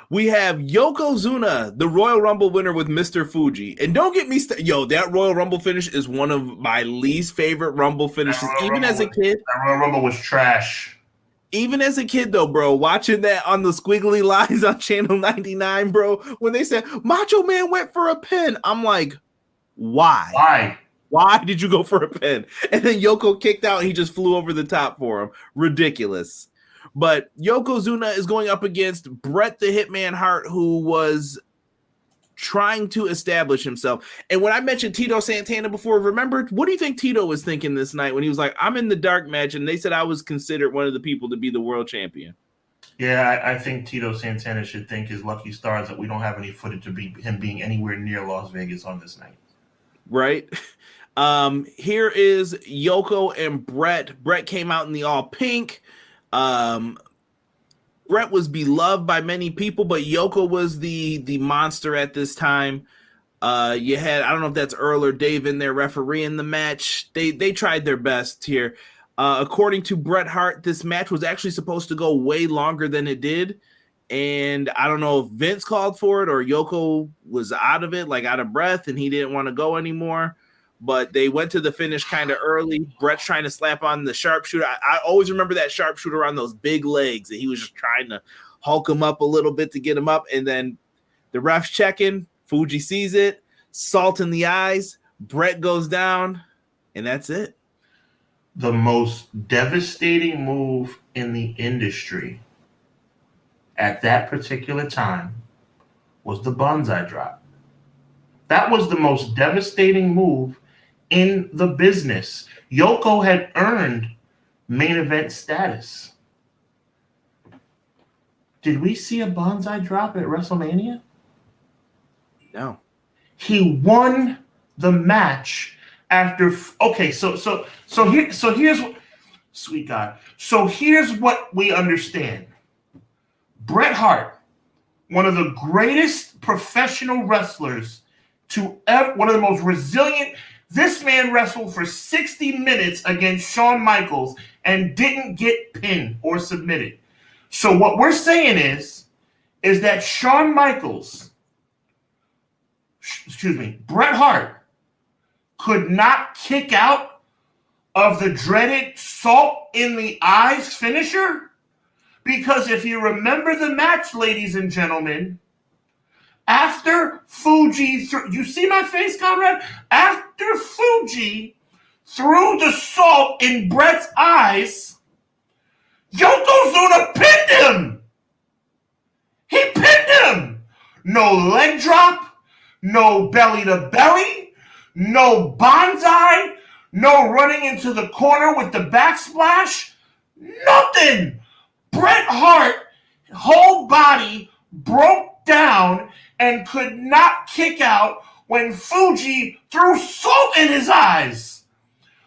We have Yokozuna, the Royal Rumble winner with Mr. Fuji. And don't get me that Royal Rumble finish is one of my least favorite Rumble finishes. Even as a kid. That Royal Rumble was trash. Even as a kid, though, bro, watching that on the squiggly lines on Channel 99, bro, when they said Macho Man went for a pin, I'm like, why? Why? Why did you go for a pin? And then Yoko kicked out and he just flew over the top for him. Ridiculous. But Yokozuna is going up against Bret the Hitman Hart, who was trying to establish himself. And when I mentioned Tito Santana before, remember, what do you think Tito was thinking this night when he was like, I'm in the dark match, and they said I was considered one of the people to be the world champion? Yeah, I think Tito Santana should thank his lucky stars that we don't have any footage of him being anywhere near Las Vegas on this night. Right? Here is Yoko and Brett. Brett came out in the all pink. Brett was beloved by many people, but Yoko was the monster at this time. You had, I don't know if that's Earl or Dave in there refereeing the match. They tried their best here. According to Bret Hart, this match was actually supposed to go way longer than it did. And I don't know if Vince called for it or Yoko was out of it, like out of breath, and he didn't want to go anymore. But they went to the finish kind of early. Brett's trying to slap on the sharpshooter. I always remember that sharpshooter on those big legs, and he was just trying to hulk him up a little bit to get him up. And then the ref's checking. Fuji sees it. Salt in the eyes. Brett goes down, and that's it. The most devastating move in the industry at that particular time was the bonsai drop. That was the most devastating move in the business. Yoko had earned main event status. Did we see a bonsai drop at WrestleMania? No. He won the match after. Okay, so here's what, sweet God. So here's what we understand. Bret Hart, one of the greatest professional wrestlers to ever, one of the most resilient. This man wrestled for 60 minutes against Shawn Michaels and didn't get pinned or submitted. So what we're saying is that Bret Hart could not kick out of the dreaded salt in the eyes finisher? Because if you remember the match, ladies and gentlemen, after Fuji, you see my face, Conrad? After Fuji threw the salt in Bret's eyes, Yokozuna pinned him. He pinned him. No leg drop, no belly to belly, no bonsai, no running into the corner with the backsplash, nothing. Bret Hart, whole body broke down and could not kick out when Fuji threw salt in his eyes.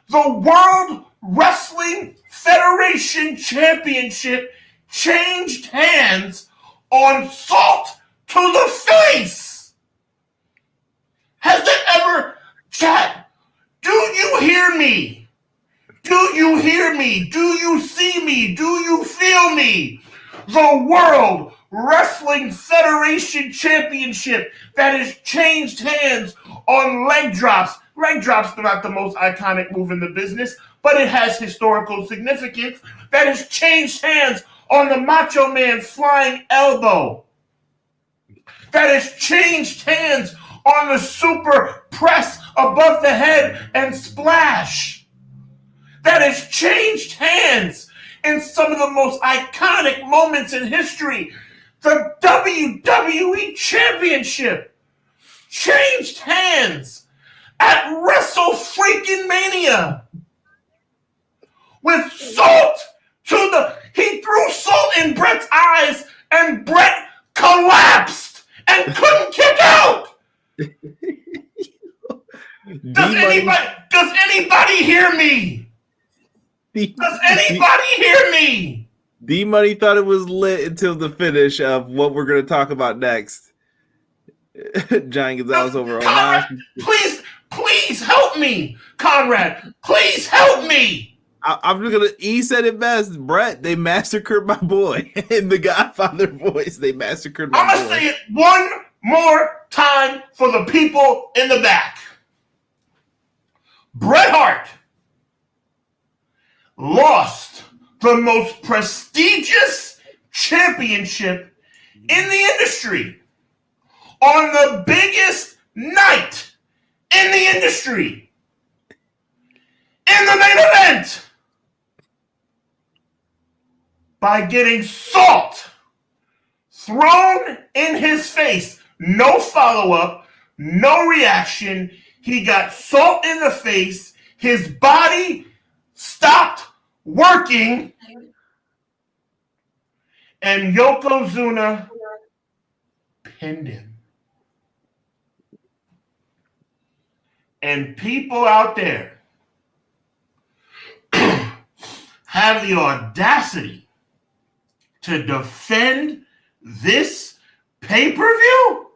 The World Wrestling Federation Championship changed hands on salt to the face. Has that ever, chat, do you hear me? Do you hear me? Do you see me? Do you feel me? The World Wrestling Federation Championship that has changed hands on leg drops. Leg drops are not the most iconic move in the business, but it has historical significance. That has changed hands on the Macho Man flying elbow. That has changed hands on the super press above the head and splash. That has changed hands in some of the most iconic moments in history. The WWE Championship changed hands at WrestleMania with salt he threw salt in Bret's eyes and Bret collapsed and couldn't kick out. Does anybody hear me? Does anybody hear me? D-Money thought it was lit until the finish of what we're going to talk about next. Giant Gonzalez over Conrad, please help me. Conrad, please help me. I'm just going to, he said it best. Brett, they massacred my boy. In the Godfather voice, they massacred my boy. I'm going to say it one more time for the people in the back. Bret Hart lost the most prestigious championship in the industry on the biggest night in the industry in the main event by getting salt thrown in his face. No follow-up, no reaction. He got salt in the face. His body stopped working, and Yokozuna pinned him. And people out there have the audacity to defend this pay-per-view?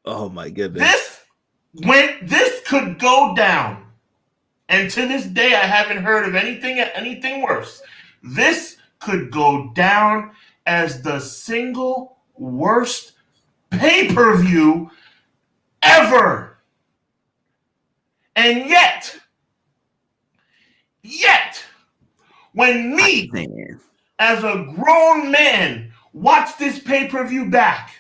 Oh my goodness. This could go down. And to this day, I haven't heard of anything worse. This could go down as the single worst pay-per-view ever. And yet, when me, as a grown man, watch this pay-per-view back,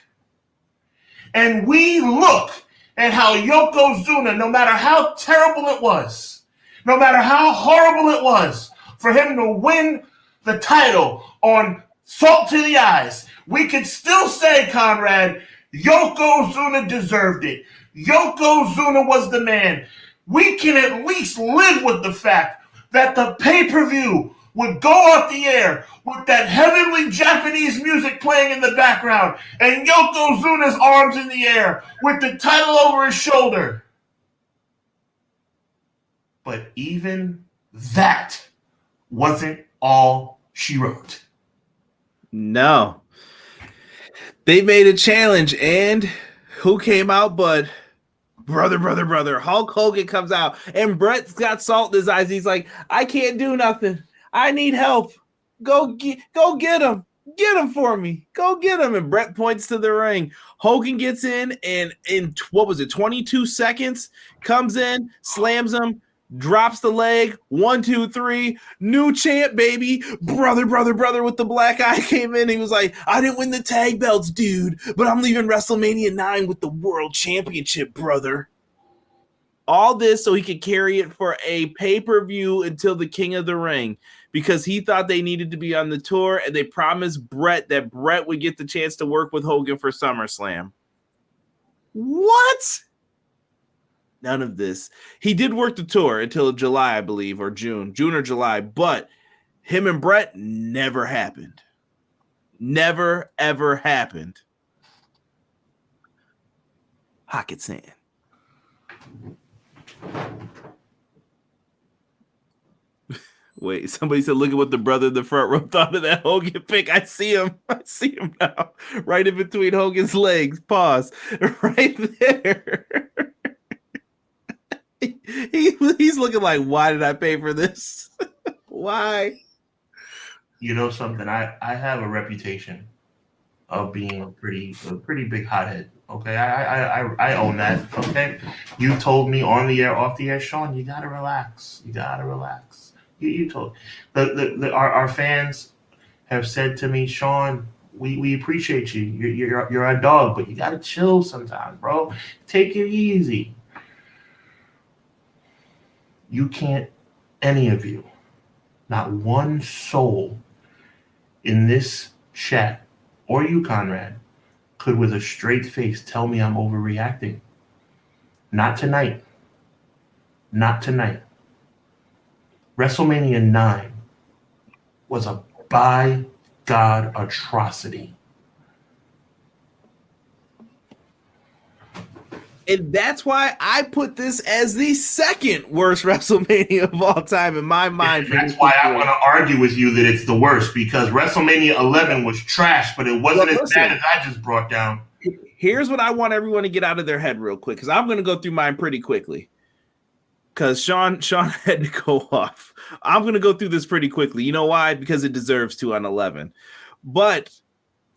and we look at how Yokozuna, no matter how terrible it was, no matter how horrible it was for him to win the title on Salt to the Eyes, we could still say, Conrad, Yokozuna deserved it. Yokozuna was the man. We can at least live with the fact that the pay-per-view would go off the air with that heavenly Japanese music playing in the background and Yokozuna's arms in the air with the title over his shoulder. But even that wasn't all she wrote. No. They made a challenge, and who came out but brother. Hulk Hogan comes out, and Brett's got salt in his eyes. He's like, I can't do nothing. I need help. Go get him. Get him for me. Go get him. And Brett points to the ring. Hogan gets in, and in 22 seconds, comes in, slams him, drops the leg. 1, 2, 3. New champ, baby. Brother with the black eye came in. He was like, I didn't win the tag belts, dude, but I'm leaving WrestleMania 9 with the world championship, brother. All this so he could carry it for a pay-per-view until the King of the Ring, because he thought they needed to be on the tour, and they promised Brett that Brett would get the chance to work with Hogan for SummerSlam. What? None of this. He did work the tour until July, I believe, or June or July, but him and Brett never happened. Never, ever happened. Pocket sand. Wait, somebody said, look at what the brother in the front row thought of that Hogan pick. I see him now. Right in between Hogan's legs. Pause. Right there. He's looking like, why did I pay for this? Why? You know something? I have a reputation of being a pretty big hothead. Okay, I own that. Okay, you told me on the air, off the air, Sean, you gotta relax. You told our fans have said to me, Sean, we appreciate you. You're our dog, but you gotta chill sometimes, bro. Take it easy. You can't, any of you, not one soul in this chat, or you, Conrad, could with a straight face tell me I'm overreacting. Not tonight. WrestleMania 9 was a by God atrocity. And that's why I put this as the second worst WrestleMania of all time in my mind. That's why I want to argue with you that it's the worst, because WrestleMania 11 was trash, but it wasn't as bad as I just brought down. Here's what I want everyone to get out of their head real quick, because I'm going to go through mine pretty quickly. Because Sean had to go off. I'm going to go through this pretty quickly. You know why? Because it deserves to on 11. But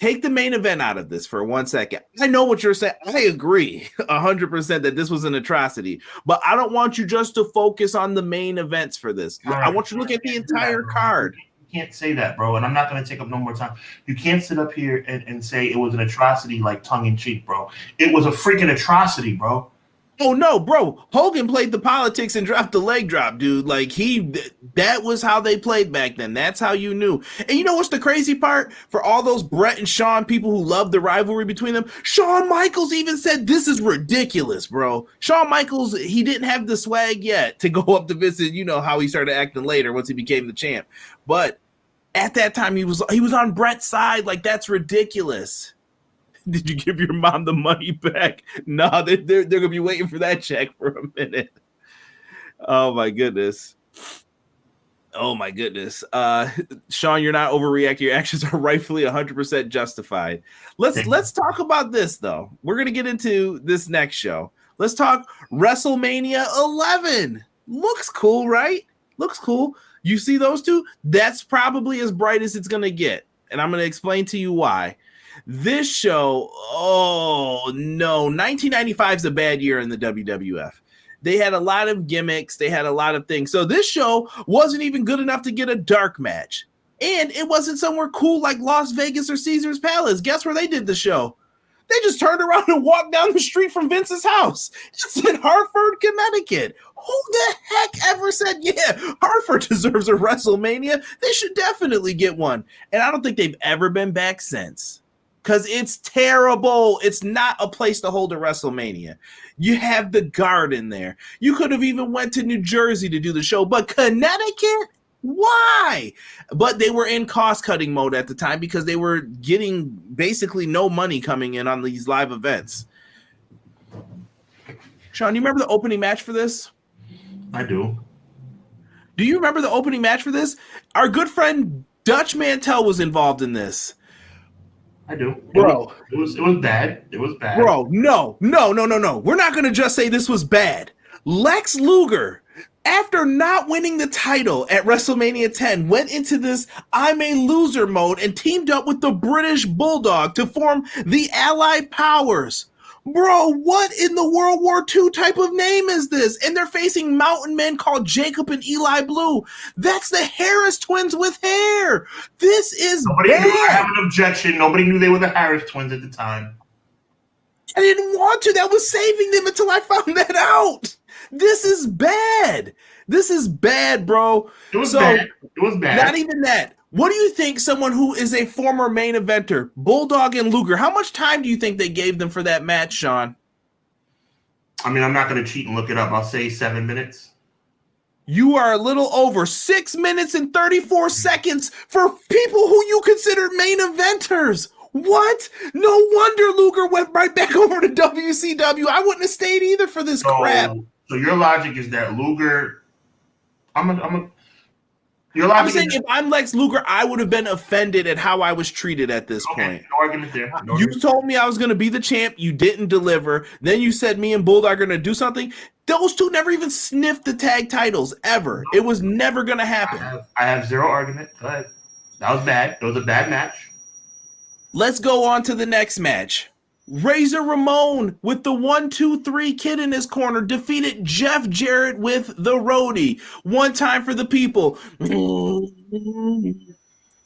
take the main event out of this for 1 second. I know what you're saying. I agree 100% that this was an atrocity. But I don't want you just to focus on the main events for this. I want you to look at the entire card. You can't say that, bro. And I'm not going to take up no more time. You can't sit up here and say it was an atrocity like tongue-in-cheek, bro. It was a freaking atrocity, bro. Oh no, bro! Hogan played the politics and dropped the leg drop, dude. Like that was how they played back then. That's how you knew. And you know what's the crazy part? For all those Brett and Shawn people who love the rivalry between them, Shawn Michaels even said this is ridiculous, bro. Shawn Michaels, he didn't have the swag yet to go up to visit. You know how he started acting later once he became the champ. But at that time, he was on Brett's side. Like, that's ridiculous. Did you give your mom the money back? No, they're gonna be waiting for that check for a minute. Oh my goodness. Sean, you're not overreacting. Your actions are rightfully 100% justified. Let's talk about this though. We're gonna get into this next show. Let's talk WrestleMania 11. Looks cool, right? Looks cool. You see those two? That's probably as bright as it's gonna get, and I'm gonna explain to you why. This show, oh no, 1995 is a bad year in the WWF. They had a lot of gimmicks. They had a lot of things. So this show wasn't even good enough to get a dark match. And it wasn't somewhere cool like Las Vegas or Caesar's Palace. Guess where they did the show? They just turned around and walked down the street from Vince's house. It's in Hartford, Connecticut. Who the heck ever said, yeah, Hartford deserves a WrestleMania? They should definitely get one. And I don't think they've ever been back since. Because it's terrible. It's not a place to hold a WrestleMania. You have the Garden there. You could have even went to New Jersey to do the show, but Connecticut? Why? But they were in cost-cutting mode at the time because they were getting basically no money coming in on these live events. Sean, you remember the opening match for this? I do. Do you remember the opening match for this? Our good friend Dutch Mantel was involved in this. I do. Bro. It was bad. It was bad. Bro, no. We're not going to just say this was bad. Lex Luger, after not winning the title at WrestleMania 10, went into this I'm a loser mode and teamed up with the British Bulldog to form the Allied Powers. Bro, what in the World War II type of name is this? And they're facing mountain men called Jacob and Eli Blue. That's the Harris twins with hair. This is Nobody bad. knew I have an objection. Nobody knew they were the Harris twins at the time. I didn't want to. That was saving them until I found that out. This is bad. This is bad, bro. It was bad. It was bad. Not even that. What do you think someone who is a former main eventer, Bulldog and Luger, how much time do you think they gave them for that match, Sean? I mean, I'm not going to cheat and look it up. I'll say 7 minutes. You are a little over 6 minutes and 34 seconds for people who you considered main eventers. What? No wonder Luger went right back over to WCW. I wouldn't have stayed either for this crap. So your logic is that Luger... I'm saying if I'm Lex Luger, I would have been offended at how I was treated at this point. No argument there. You told me I was going to be the champ. You didn't deliver. Then you said me and Bulldog are going to do something. Those two never even sniffed the tag titles, ever. It was never going to happen. I have zero argument. Go ahead. That was bad. It was a bad match. Let's go on to the next match. Razor Ramon with the 1-2-3 kid in his corner defeated Jeff Jarrett with the roadie. One time for the people.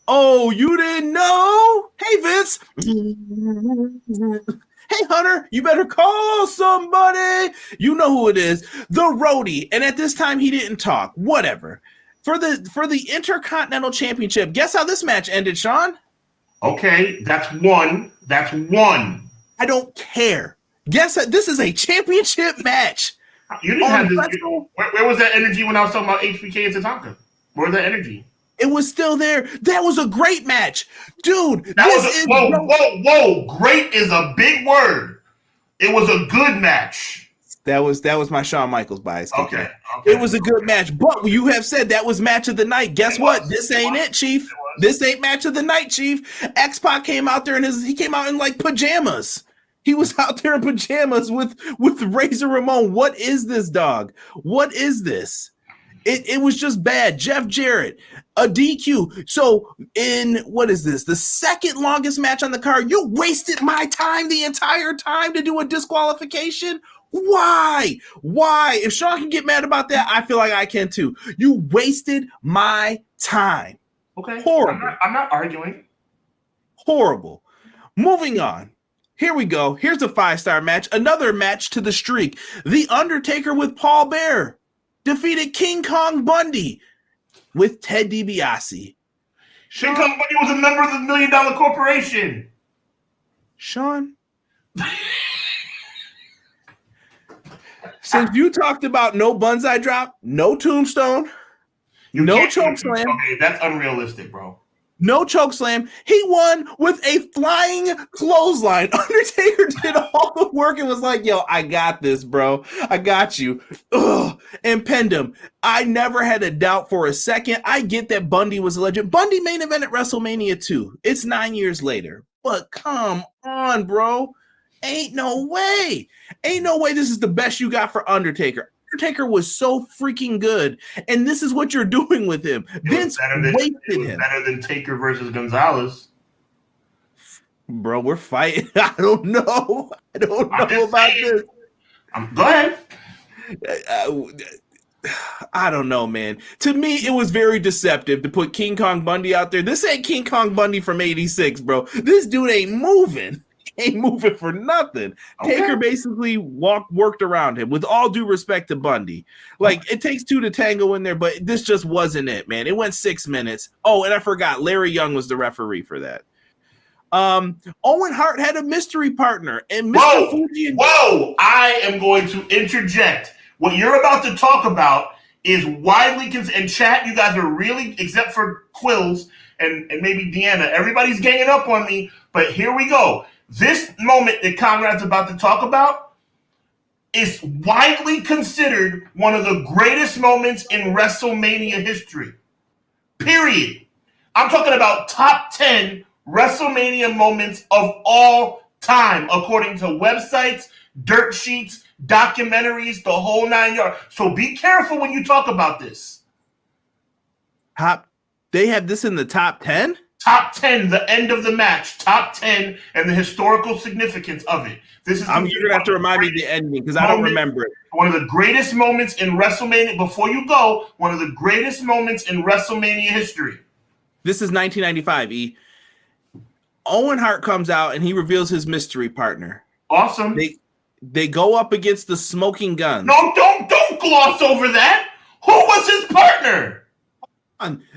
Oh, you didn't know? Hey, Vince. Hey, Hunter, you better call somebody. You know who it is. The roadie. And at this time, he didn't talk. Whatever. For the Intercontinental Championship, guess how this match ended, Sean? Okay, that's one. That's one. I don't care. Guess that this is a championship match. You didn't have this. Where was that energy when I was talking about HBK and Tatanka? Where was that energy? It was still there. That was a great match, dude. Whoa! Great is a big word. It was a good match. That was my Shawn Michaels bias. Okay. It was a good match, but you have said that was match of the night. Guess what? This ain't it, Chief. This ain't match of the night, Chief. X-Pac came out there he came out in like pajamas. He was out there in pajamas with Razor Ramon. What is this, dog? What is this? It was just bad. Jeff Jarrett, a DQ. So what is this? The second longest match on the card. You wasted my time the entire time to do a disqualification. Why? If Sean can get mad about that, I feel like I can too. You wasted my time. Okay. Horrible. I'm not arguing. Horrible. Moving on. Here we go. Here's a 5-star match. Another match to the streak. The Undertaker with Paul Bearer defeated King Kong Bundy with Ted DiBiase. King Kong Bundy was a member of the $1 Million Corporation. Sean, since you talked about no Banzai drop, no tombstone, no choke slam. Okay, that's unrealistic, bro. No choke slam. He won with a flying clothesline. Undertaker did all the work and was like, yo, I got this, bro. I got you. Ugh. And pinned him. I never had a doubt for a second. I get that Bundy was a legend. Bundy main event at WrestleMania 2. It's 9 years later. But come on, bro. Ain't no way. Ain't no way this is the best you got for Undertaker. Undertaker was so freaking good, and this is what you're doing with him. Vince wasted him. Better than Taker versus Gonzalez. Bro, we're fighting. I don't know. I don't know about this. Go ahead. I don't know, man. To me, it was very deceptive to put King Kong Bundy out there. This ain't King Kong Bundy from '86, bro. This dude ain't moving. Ain't moving for nothing. Okay. Taker basically worked around him, with all due respect to Bundy. Like, it takes two to tango in there, but this just wasn't it, man. It went 6 minutes. Oh, and I forgot, Larry Young was the referee for that. Owen Hart had a mystery partner, and Mr. Fuji. Whoa! I am going to interject. What you're about to talk about is widely considered. And chat, you guys are really, except for Quills and maybe Deanna, everybody's ganging up on me. But here we go. This moment that Conrad's about to talk about is widely considered one of the greatest moments in WrestleMania history. Period. I'm talking about top 10 WrestleMania moments of all time, according to websites, dirt sheets, documentaries, the whole 9 yards. So be careful when you talk about this. They have this in the top 10? Top 10, the end of the match. Top 10 and the historical significance of it. This is. You're going to have to remind me the ending because I don't remember it. One of the greatest moments in WrestleMania. Before you go, one of the greatest moments in WrestleMania history. This is 1995, E. Owen Hart comes out and he reveals his mystery partner. Awesome. They go up against the Smoking Guns. No, don't gloss over that. Who was his partner?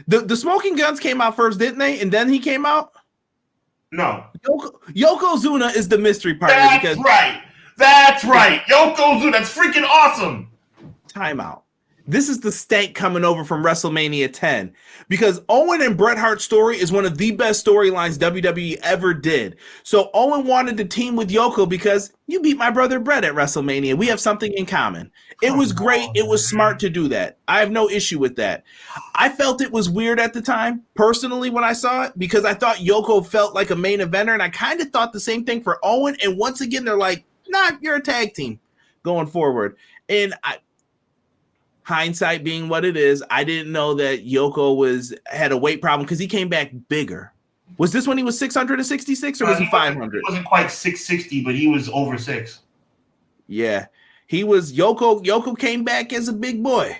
The Smoking Guns came out first, didn't they? And then he came out? No. Yokozuna is the mystery partner. That's right. Yokozuna. That's freaking awesome. Timeout. This is the stank coming over from WrestleMania 10 because Owen and Bret Hart's story is one of the best storylines WWE ever did. So Owen wanted to team with Yoko because you beat my brother Bret at WrestleMania. We have something in common. It was great. It was smart to do that. I have no issue with that. I felt it was weird at the time, personally, when I saw it, because I thought Yoko felt like a main eventer, and I kind of thought the same thing for Owen. And once again, they're like, nah, you're a tag team going forward. And hindsight being what it is, I didn't know that Yoko had a weight problem because he came back bigger. Was this when he was 666 or was he 500? He wasn't quite 660, but he was over 6. Yeah. He was Yoko came back as a big boy.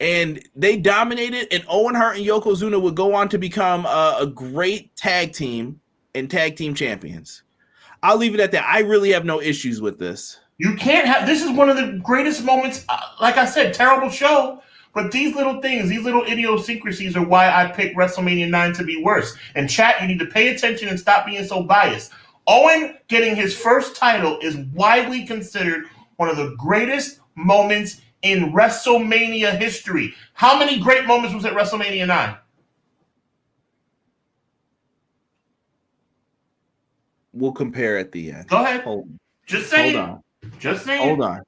And they dominated, and Owen Hart and Yokozuna would go on to become a great tag team and tag team champions. I'll leave it at that. I really have no issues with this. You can't have. This is one of the greatest moments. Like I said, terrible show. But these little things, these little idiosyncrasies are why I picked WrestleMania 9 to be worse. And chat, you need to pay attention and stop being so biased. Owen getting his first title is widely considered one of the greatest moments in WrestleMania history. How many great moments was at WrestleMania 9? We'll compare at the end. Go ahead. Just saying. Hold on. Just saying. Hold on.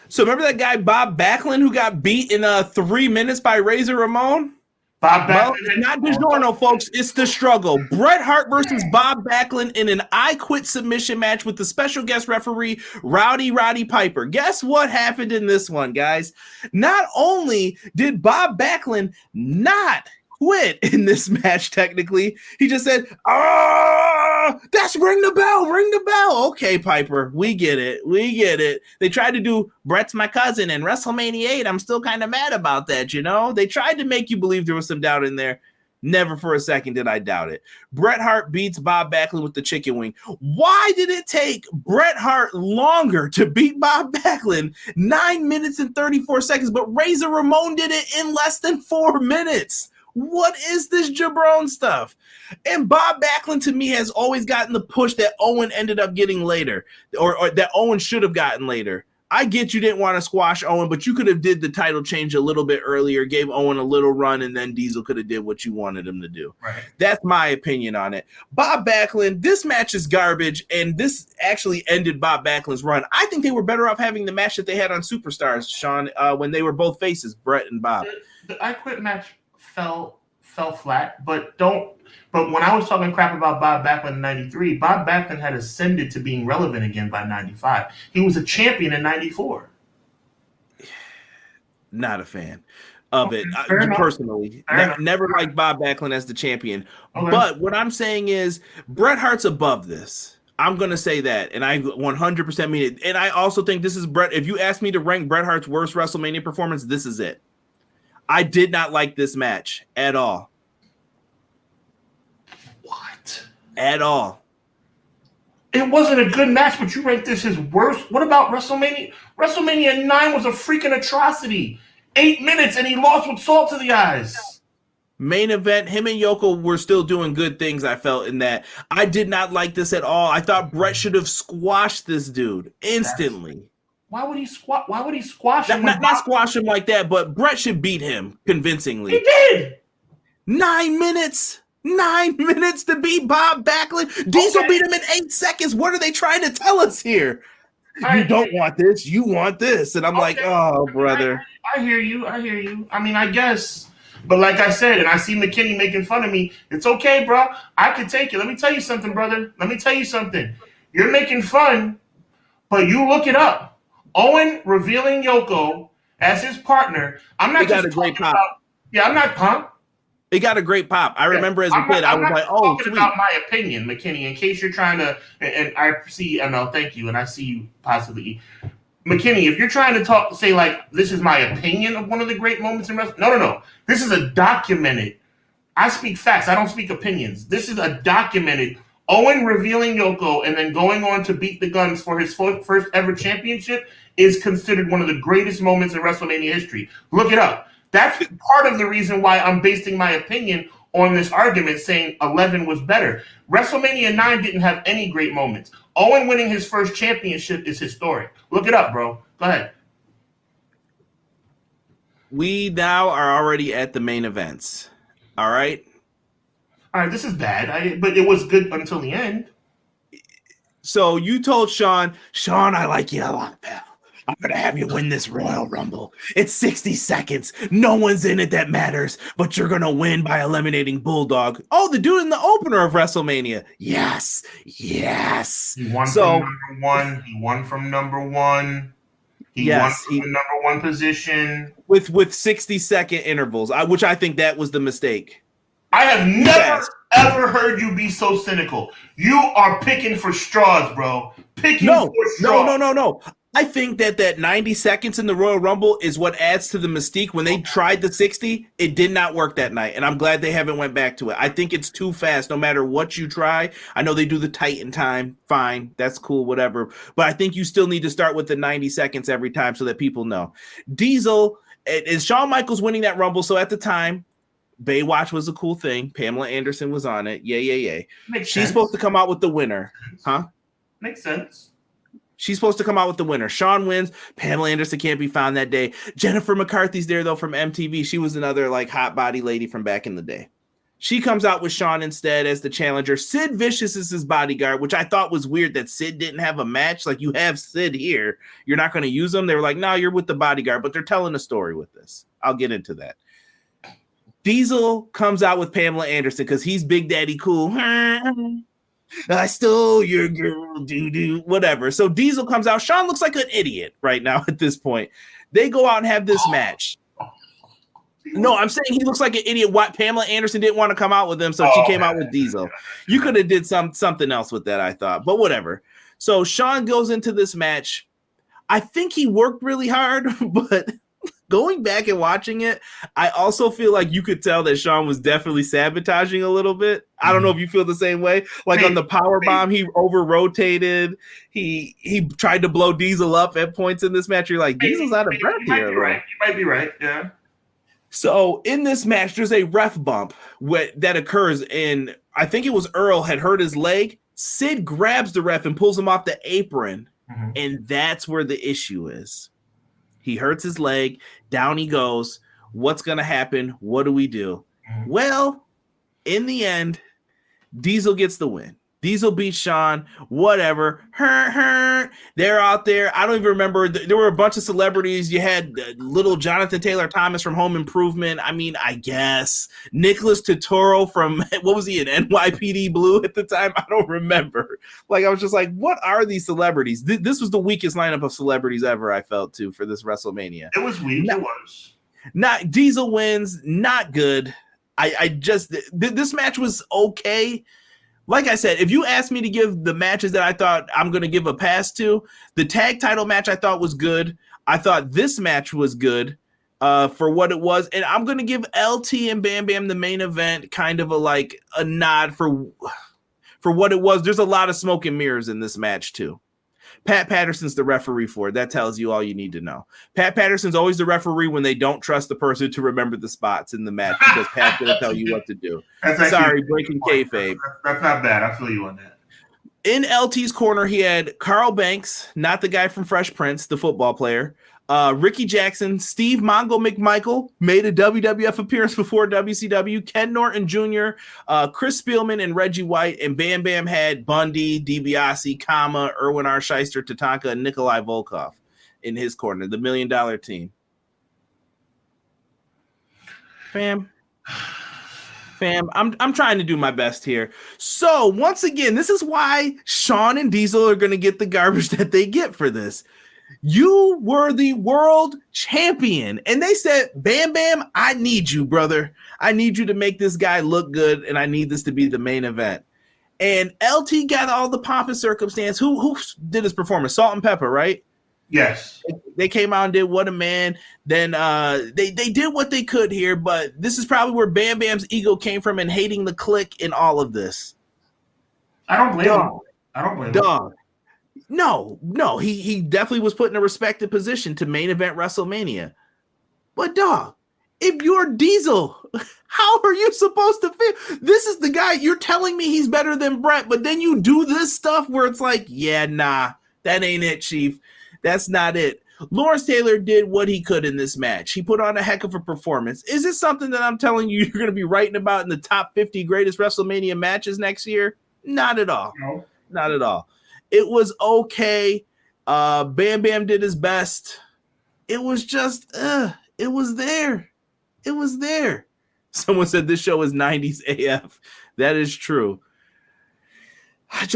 So remember that guy Bob Backlund who got beat in 3 minutes by Razor Ramon? Bob Backlund. Well, not DiGiorno, folks. It's the struggle. Bret Hart versus Bob Backlund in an I Quit submission match with the special guest referee Roddy Piper. Guess what happened in this one, guys? Not only did Bob Backlund not quit in this match, technically, he just said, that's ring the bell. Okay, Piper, we get it. They tried to do Bret's my cousin in WrestleMania 8. I'm still kind of mad about that, you know? They tried to make you believe there was some doubt in there. Never for a second did I doubt it. Bret Hart beats Bob Backlund with the chicken wing. Why did it take Bret Hart longer to beat Bob Backlund? 9 minutes and 34 seconds, but Razor Ramon did it in less than 4 minutes. What is this jabron stuff? And Bob Backlund, to me, has always gotten the push that Owen ended up getting later, or that Owen should have gotten later. I get you didn't want to squash Owen, but you could have did the title change a little bit earlier, gave Owen a little run, and then Diesel could have did what you wanted him to do. Right. That's my opinion on it. Bob Backlund, this match is garbage, and this actually ended Bob Backlund's run. I think they were better off having the match that they had on Superstars, Sean, when they were both faces, Brett and Bob. The I Quit match fell flat, but when I was talking crap about Bob Backlund in 93, Bob Backlund had ascended to being relevant again by 95. He was a champion in 94. Not a fan of it. Personally. Never liked Bob Backlund as the champion. Okay. But what I'm saying is Bret Hart's above this. I'm going to say that, and I 100% mean it. And I also think this is Bret. If you ask me to rank Bret Hart's worst WrestleMania performance, this is it. I did not like this match at all. What? At all. It wasn't a good match, but you rank this as worst. What about WrestleMania? WrestleMania 9 was a freaking atrocity. 8 minutes, and he lost with salt to the eyes. Main event, him and Yoko were still doing good things, I felt, in that. I did not like this at all. I thought Bret should have squashed this dude instantly. Why would he squash him? Not squash him like that, but Bret should beat him convincingly. He did. 9 minutes. 9 minutes to beat Bob Backlund. Diesel beat him in 8 seconds. What are they trying to tell us here? You don't want this. You want this. And I'm like, oh, brother. I hear you. I mean, I guess. But like I said, and I see McKinney making fun of me. It's okay, bro. I can take it. Let me tell you something, brother. You're making fun, but you look it up. Owen revealing Yoko as his partner. I'm not just talking about. Yeah, I'm not. Huh? It got a great pop. I remember as a kid, I was like, "Oh, talking about my opinion, McKinney." In case you're trying to, and I see, and no, thank you, and I see you possibly, McKinney. If you're trying to say like this is my opinion of one of the great moments in wrestling. No. This is a documented. I speak facts. I don't speak opinions. This is a documented. Owen revealing Yoko and then going on to beat the Guns for his first ever championship is considered one of the greatest moments in WrestleMania history. Look it up. That's part of the reason why I'm basing my opinion on this argument saying 11 was better. WrestleMania 9 didn't have any great moments. Owen winning his first championship is historic. Look it up, bro. Go ahead. We now are already at the main events. All right? All right, this is bad, but it was good until the end. So you told Sean, I like you a lot, pal. I'm going to have you win this Royal Rumble. It's 60 seconds. No one's in it that matters, but you're going to win by eliminating Bulldog. Oh, the dude in the opener of WrestleMania. Yes. He won from number one. He won from number one the number one position. With 60-second intervals, which I think that was the mistake. I have never, ever heard you be so cynical. You are picking for straws, bro. For straws. No. I think that 90 seconds in the Royal Rumble is what adds to the mystique. When they tried the 60, it did not work that night, and I'm glad they haven't went back to it. I think it's too fast no matter what you try. I know they do the Titan time. Fine. That's cool, whatever. But I think you still need to start with the 90 seconds every time so that people know. Diesel, is Shawn Michaels winning that Rumble, so at the time, Baywatch was a cool thing. Pamela Anderson was on it. Yay. She's supposed to come out with the winner. Huh? Makes sense. She's supposed to come out with the winner. Shawn wins. Pamela Anderson can't be found that day. Jennifer McCarthy's there, though, from MTV. She was another, hot body lady from back in the day. She comes out with Shawn instead as the challenger. Sid Vicious is his bodyguard, which I thought was weird that Sid didn't have a match. Like, you have Sid here. You're not going to use him? They were like, no, you're with the bodyguard. But they're telling a story with this. I'll get into that. Diesel comes out with Pamela Anderson because he's Big Daddy Cool. I stole your girl, doo-doo, whatever. So Diesel comes out. Shawn looks like an idiot right now at this point. They go out and have this match. No, I'm saying he looks like an idiot. What Pamela Anderson didn't want to come out with him, so she came out with Diesel. You could have did something else with that, I thought, but whatever. So Shawn goes into this match. I think he worked really hard, but going back and watching it, I also feel like you could tell that Shawn was definitely sabotaging a little bit. I don't know if you feel the same way. Like on the power bomb, he over-rotated. He tried to blow Diesel up at points in this match. You're like, Diesel's out of breath here. You might be right, yeah. So in this match, there's a ref bump that occurs, I think it was Earl had hurt his leg. Sid grabs the ref and pulls him off the apron Mm-hmm. And that's where the issue is. He hurts his leg. Down he goes. What's going to happen? What do we do? Mm-hmm. Well, in the end, Diesel gets the win. Diesel beats Shawn, whatever. They're out there. I don't even remember. There were a bunch of celebrities. You had little Jonathan Taylor Thomas from Home Improvement. I mean, I guess. Nicholas Totoro from, what was he, in NYPD Blue at the time? I don't remember. Like, I was just like, what are these celebrities? This was the weakest lineup of celebrities ever, I felt, too, for this WrestleMania. It was weak. It was. Not Diesel wins, not good. I just, this match was okay. Like I said, if you asked me to give the matches that I thought I'm going to give a pass to, the tag title match I thought was good. I thought this match was good for what it was. And I'm going to give LT and Bam Bam the main event kind of a nod for what it was. There's a lot of smoke and mirrors in this match too. Pat Patterson's the referee for it. That tells you all you need to know. Pat Patterson's always the referee when they don't trust the person to remember the spots in the match because Pat's going to tell you what to do. Sorry, breaking kayfabe. That's not bad. I feel you on that. In LT's corner, he had Carl Banks, not the guy from Fresh Prince, the football player. Ricky Jackson, Steve Mongo McMichael made a WWF appearance before WCW. Ken Norton Jr., Chris Spielman, and Reggie White. And Bam Bam had Bundy, DiBiase, Kama, Erwin R. Shyster, Tatanka, and Nikolai Volkov in his corner, the $1 Million team. Fam, I'm trying to do my best here. So once again, this is why Shawn and Diesel are going to get the garbage that they get for this. You were the world champion. And they said, Bam Bam, I need you, brother. I need you to make this guy look good, and I need this to be the main event. And LT got all the pomp and circumstance. Who did his performance? Salt and Pepper, right? Yes. They came out and did What a Man. Then they did what they could here, but this is probably where Bam Bam's ego came from and hating the clique in all of this. I don't blame him. I don't blame him. No, he definitely was put in a respected position to main event WrestleMania. But dog, if you're Diesel, how are you supposed to feel? This is the guy, you're telling me he's better than Brett, but then you do this stuff where it's like, yeah, nah, that ain't it, Chief. That's not it. Lawrence Taylor did what he could in this match. He put on a heck of a performance. Is this something that I'm telling you you're going to be writing about in the top 50 greatest WrestleMania matches next year? Not at all. No. Not at all. It was okay. Bam Bam did his best. It was just, it was there. It was there. Someone said this show is 90s AF. That is true. I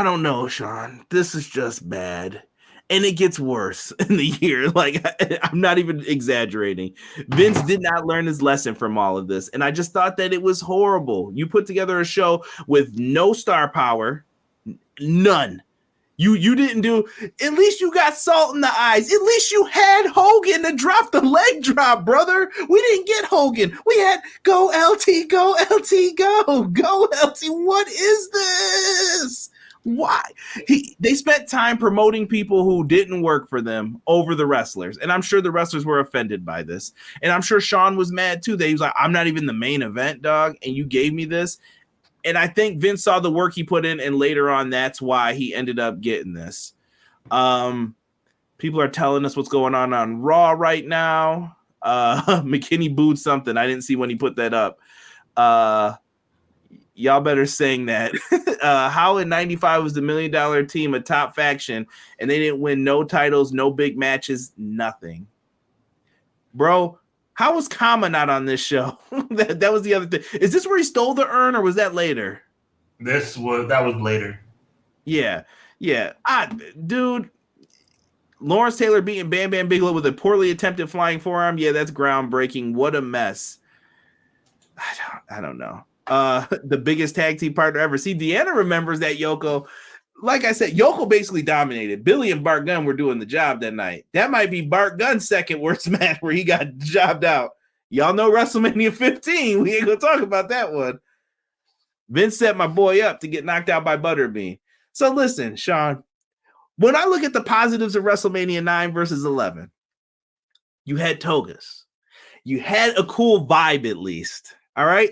don't know, Sean. This is just bad. And it gets worse in the year. Like, I'm not even exaggerating. Vince did not learn his lesson from all of this. And I just thought that it was horrible. You put together a show with no star power. None. You didn't do, at least you got salt in the eyes. At least you had Hogan to drop the leg drop, brother. We didn't get Hogan. We had go LT, go LT, go LT. What is this? Why? They spent time promoting people who didn't work for them over the wrestlers. And I'm sure the wrestlers were offended by this. And I'm sure Shawn was mad too. He was like, I'm not even the main event, dog. And you gave me this. And I think Vince saw the work he put in, and later on, that's why he ended up getting this. People are telling us what's going on Raw right now. McKinney booed something. I didn't see when he put that up. Y'all better sing that. How in 95 was the $1 Million team a top faction, and they didn't win no titles, no big matches, nothing. Bro, how was Kama not on this show? that was the other thing. Is this where he stole the urn, or was that later? That was later. Yeah. Dude, Lawrence Taylor beating Bam Bam Bigelow with a poorly attempted flying forearm. Yeah, that's groundbreaking. What a mess. I don't know. The biggest tag team partner ever. See, Deanna remembers that Yoko. Like I said, Yoko basically dominated. Billy and Bart Gunn were doing the job that night. That might be Bart Gunn's second worst match where he got jobbed out. Y'all know WrestleMania 15. We ain't gonna talk about that one. Vince set my boy up to get knocked out by Butterbean. So listen, Sean, when I look at the positives of WrestleMania 9 versus 11, you had togas. You had a cool vibe at least. All right.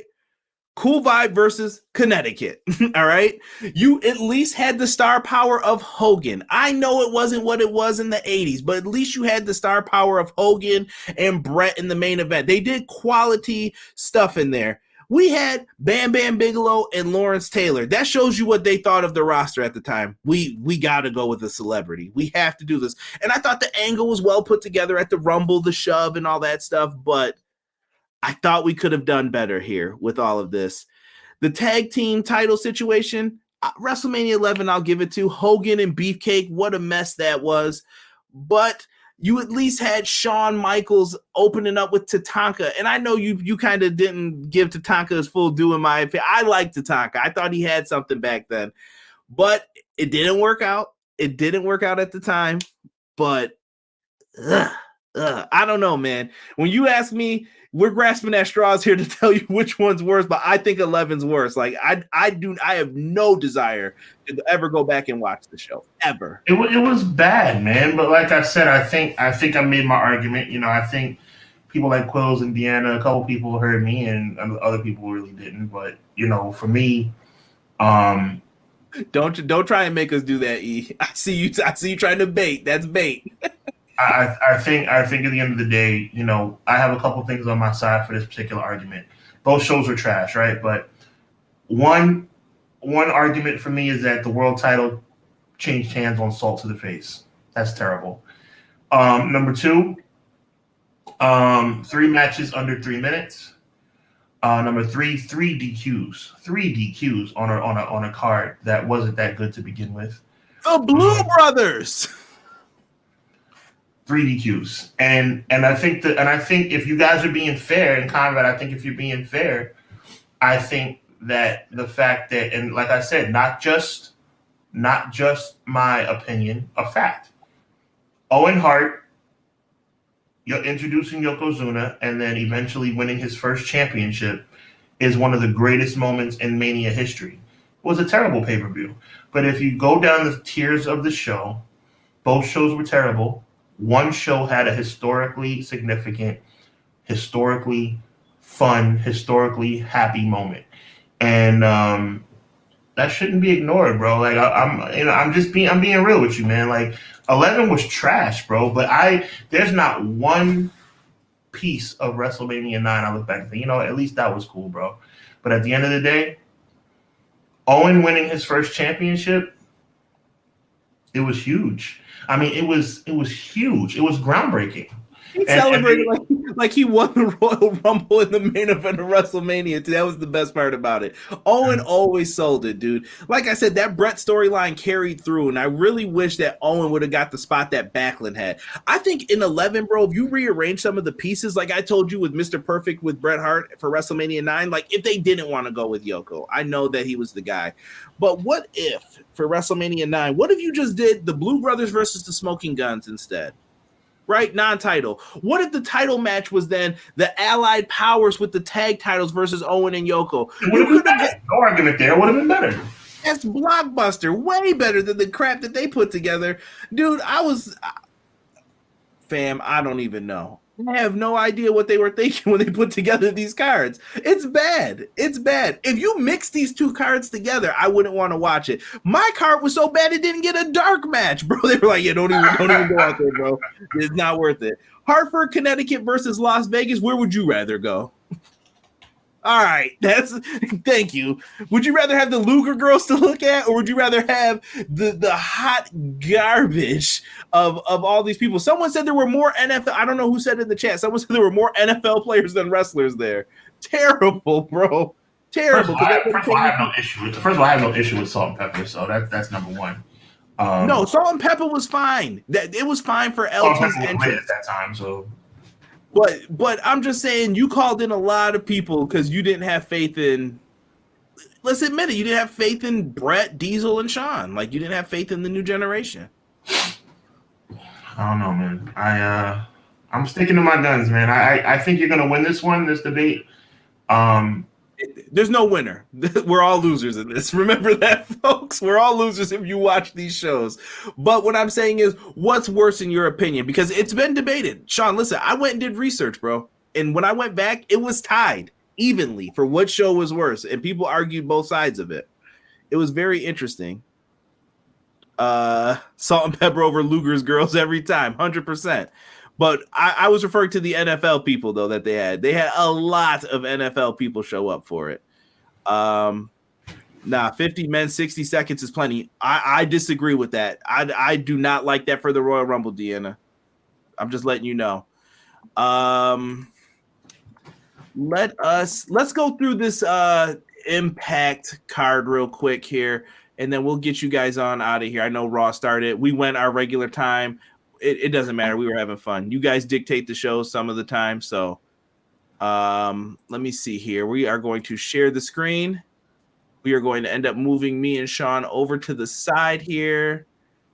Cool Vibe versus Connecticut. All right. You at least had the star power of Hogan. I know it wasn't what it was in the 80s, but at least you had the star power of Hogan and Brett in the main event. They did quality stuff in there. We had Bam Bam Bigelow and Lawrence Taylor. That shows you what they thought of the roster at the time. We got to go with a celebrity. We have to do this. And I thought the angle was well put together at the Rumble, the shove, and all that stuff, but I thought we could have done better here with all of this. The tag team title situation, WrestleMania 11, I'll give it to Hogan and Beefcake. What a mess that was. But you at least had Shawn Michaels opening up with Tatanka. And I know you kind of didn't give Tatanka his full due in my opinion. I like Tatanka. I thought he had something back then. But it didn't work out. It didn't work out at the time. But I don't know, man. When you ask me, we're grasping at straws here to tell you which one's worse, but I think 11's worse. Like I have no desire to ever go back and watch the show ever. It was bad, man. But like I said, I think I made my argument. You know, I think people like Quills and Deanna, a couple people heard me, and other people really didn't. But you know, for me, don't try and make us do that. I see you trying to bait. That's bait. I think at the end of the day, you know, I have a couple things on my side for this particular argument. Both shows are trash, right? But one argument for me is that the world title changed hands on Salt to the Face. That's terrible. Number two, 3 matches under 3 minutes. Number three, 3 DQs. 3 DQs on a card that wasn't that good to begin with. The Blue Brothers. 3 DQs, and I think if you guys are being fair in combat, I think if you're being fair, I think that the fact that, and like I said, not just my opinion, a fact. Owen Hart, you're introducing Yokozuna, and then eventually winning his first championship is one of the greatest moments in Mania history. It was a terrible pay-per-view, but if you go down the tiers of the show, both shows were terrible. One show had a historically significant, historically fun, historically happy moment, and that shouldn't be ignored, bro. Like I'm being real with you, man. Like 11 was trash, bro. But there's not one piece of WrestleMania 9 I look back and think, you know, at least that was cool, bro. But at the end of the day, Owen winning his first championship, it was huge. I mean, it was huge. It was groundbreaking. He celebrated like he won the Royal Rumble in the main event of WrestleMania. That was the best part about it. Owen always sold it, dude. Like I said, that Brett storyline carried through, and I really wish that Owen would have got the spot that Backlund had. I think in 11, bro, if you rearrange some of the pieces, like I told you with Mr. Perfect with Bret Hart for WrestleMania 9, like if they didn't want to go with Yoko, I know that he was the guy. But what if for WrestleMania 9, what if you just did the Blue Brothers versus the Smoking Guns instead? Right? Non-title. What if the title match was then the Allied Powers with the tag titles versus Owen and Yoko? No argument there. It would have been better. That's blockbuster. Way better than the crap that they put together. Dude, fam, I don't even know. I have no idea what they were thinking when they put together these cards. It's bad. It's bad. If you mix these two cards together, I wouldn't want to watch it. My card was so bad it didn't get a dark match, bro. They were like, yeah, don't even go out there, bro. It's not worth it. Hartford, Connecticut versus Las Vegas. Where would you rather go? All right, thank you. Would you rather have the Luger girls to look at, or would you rather have the hot garbage of all these people? Someone said there were more NFL. I don't know who said it in the chat. Someone said there were more NFL players than wrestlers there. Terrible, bro. Terrible. First of all, I have no issue with Salt and Pepper, so that's number one. No, Salt and Pepper was fine. It was fine for LT's entrance at that time, so. But I'm just saying, you called in a lot of people because you didn't have faith in. Let's admit it, you didn't have faith in Brett, Diesel, and Shawn. Like you didn't have faith in the new generation. I don't know, man. I'm sticking to my guns, man. I think you're gonna win this debate. There's no winner. We're all losers in this. Remember that, folks. We're all losers if you watch these shows. But what I'm saying is, what's worse in your opinion? Because it's been debated. Sean, listen, I went and did research, bro. And when I went back, it was tied. evenly for what show was worse, and people argued both sides of it. It was very interesting. Salt and pepper over Luger's girls every time, 100%. But I was referring to the NFL people though that they had a lot of NFL people show up for it. 50 men, 60 seconds is plenty. I disagree with that. I do not like that for the Royal Rumble, Deanna. I'm just letting you know. Let's go through this Impact card real quick here, and then we'll get you guys on out of here. I know Raw started. We went our regular time. It doesn't matter. We were having fun. You guys dictate the show some of the time. So let me see here. We are going to share the screen. We are going to end up moving me and Sean over to the side here.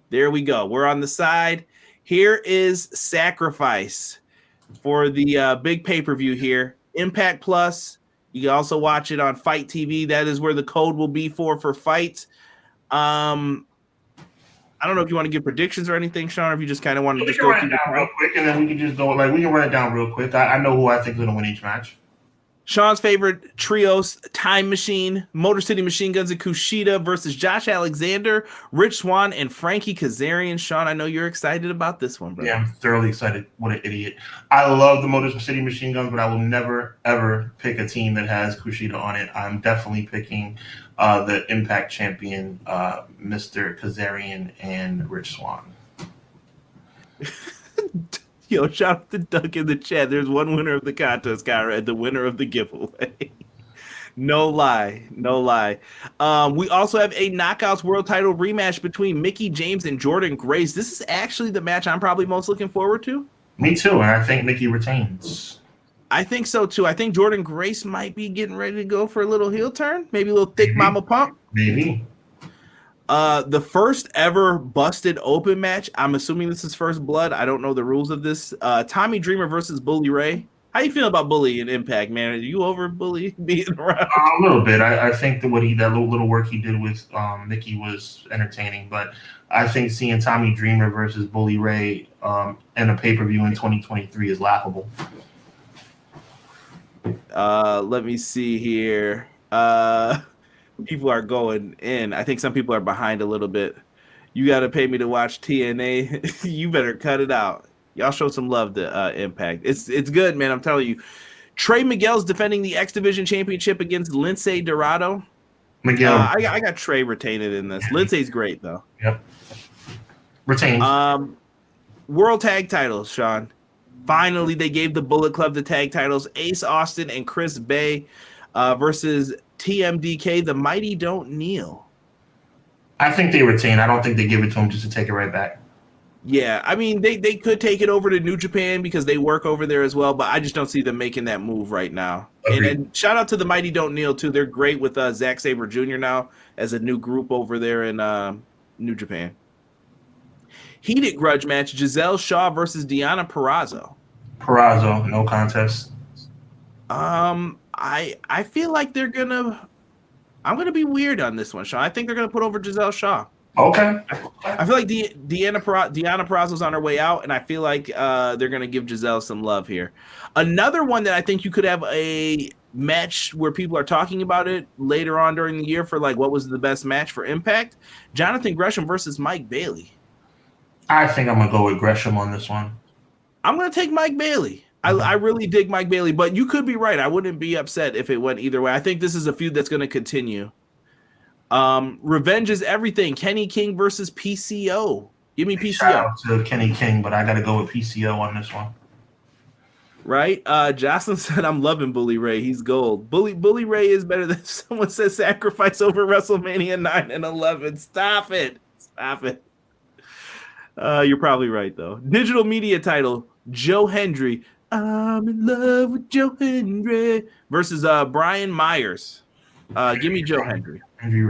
There we go. We're on the side. Here is Sacrifice for the big pay-per-view here. Impact Plus. You can also watch it on Fight TV. That is where the code will be for Fight. I don't know if you want to give predictions or anything, Sean, or if you just kind of want to just go through it down real quick, and then we can just go. We can run it down real quick. I know who I think is going to win each match. Sean's favorite trios: Time Machine, Motor City Machine Guns, and Kushida versus Josh Alexander, Rich Swann, and Frankie Kazarian. Sean, I know you're excited about this one, bro. Yeah, I'm thoroughly excited. What an idiot. I love the Motor City Machine Guns, but I will never, ever pick a team that has Kushida on it. I'm definitely picking the Impact champion, Mr. Kazarian and Rich Swann. Yo, shout out to Doug in the chat. There's one winner of the contest, Conrad, the winner of the giveaway. No lie. We also have a Knockouts World Title rematch between Mickie James and Jordynne Grace. This is actually the match I'm probably most looking forward to. Me too, and I think Mickie retains. I think so too. I think Jordynne Grace might be getting ready to go for a little heel turn, maybe a little thick mama pump. Maybe. The first ever busted open match. I'm assuming this is First Blood. I don't know the rules of this. Tommy Dreamer versus Bully Ray. How you feel about Bully and Impact, man? Are you over Bully being around? A little bit. I think that that little work he did with Mickie was entertaining, but I think seeing Tommy Dreamer versus Bully Ray in a pay-per-view in 2023 is laughable. Let me see here. People are going in. I think some people are behind a little bit. You got to pay me to watch TNA. You better cut it out. Y'all show some love to Impact. It's good, man. I'm telling you. Trey Miguel's defending the X Division Championship against Lince Dorado. Miguel. I got Trey retaining in this. Lindsay's great, though. Yep. Retained. World Tag Titles, Sean. Finally, they gave the Bullet Club the tag titles. Ace Austin and Chris Bay versus TMDK, the Mighty Don't Kneel. I think they retain. I don't think they give it to him just to take it right back. Yeah, I mean, they could take it over to New Japan because they work over there as well, but I just don't see them making that move right now. And shout out to the Mighty Don't Kneel, too. They're great with Zack Sabre Jr. now as a new group over there in New Japan. Heated grudge match, Giselle Shaw versus Deonna Purrazzo. Purrazzo, no contest. I feel like I'm gonna be weird on this one, Sean. I think they're gonna put over Giselle Shaw. Okay. I feel like Deonna Purrazzo's on her way out, and I feel like they're gonna give Giselle some love here. Another one that I think you could have a match where people are talking about it later on during the year for like what was the best match for Impact. Jonathan Gresham versus Mike Bailey. I think I'm gonna go with Gresham on this one. I'm gonna take Mike Bailey. I really dig Mike Bailey, but you could be right. I wouldn't be upset if it went either way. I think this is a feud that's going to continue. Revenge is everything. Kenny King versus PCO. Give me PCO. Shout out to Kenny King, but I got to go with PCO on this one. Right? Jocelyn said, I'm loving Bully Ray. He's gold. Bully Ray is better than someone said Sacrifice over WrestleMania 9 and 11. Stop it. You're probably right, though. Digital media title, Joe Hendry. I'm in love with Joe Hendry versus Brian Myers. Give me Joe Hendry. Hendry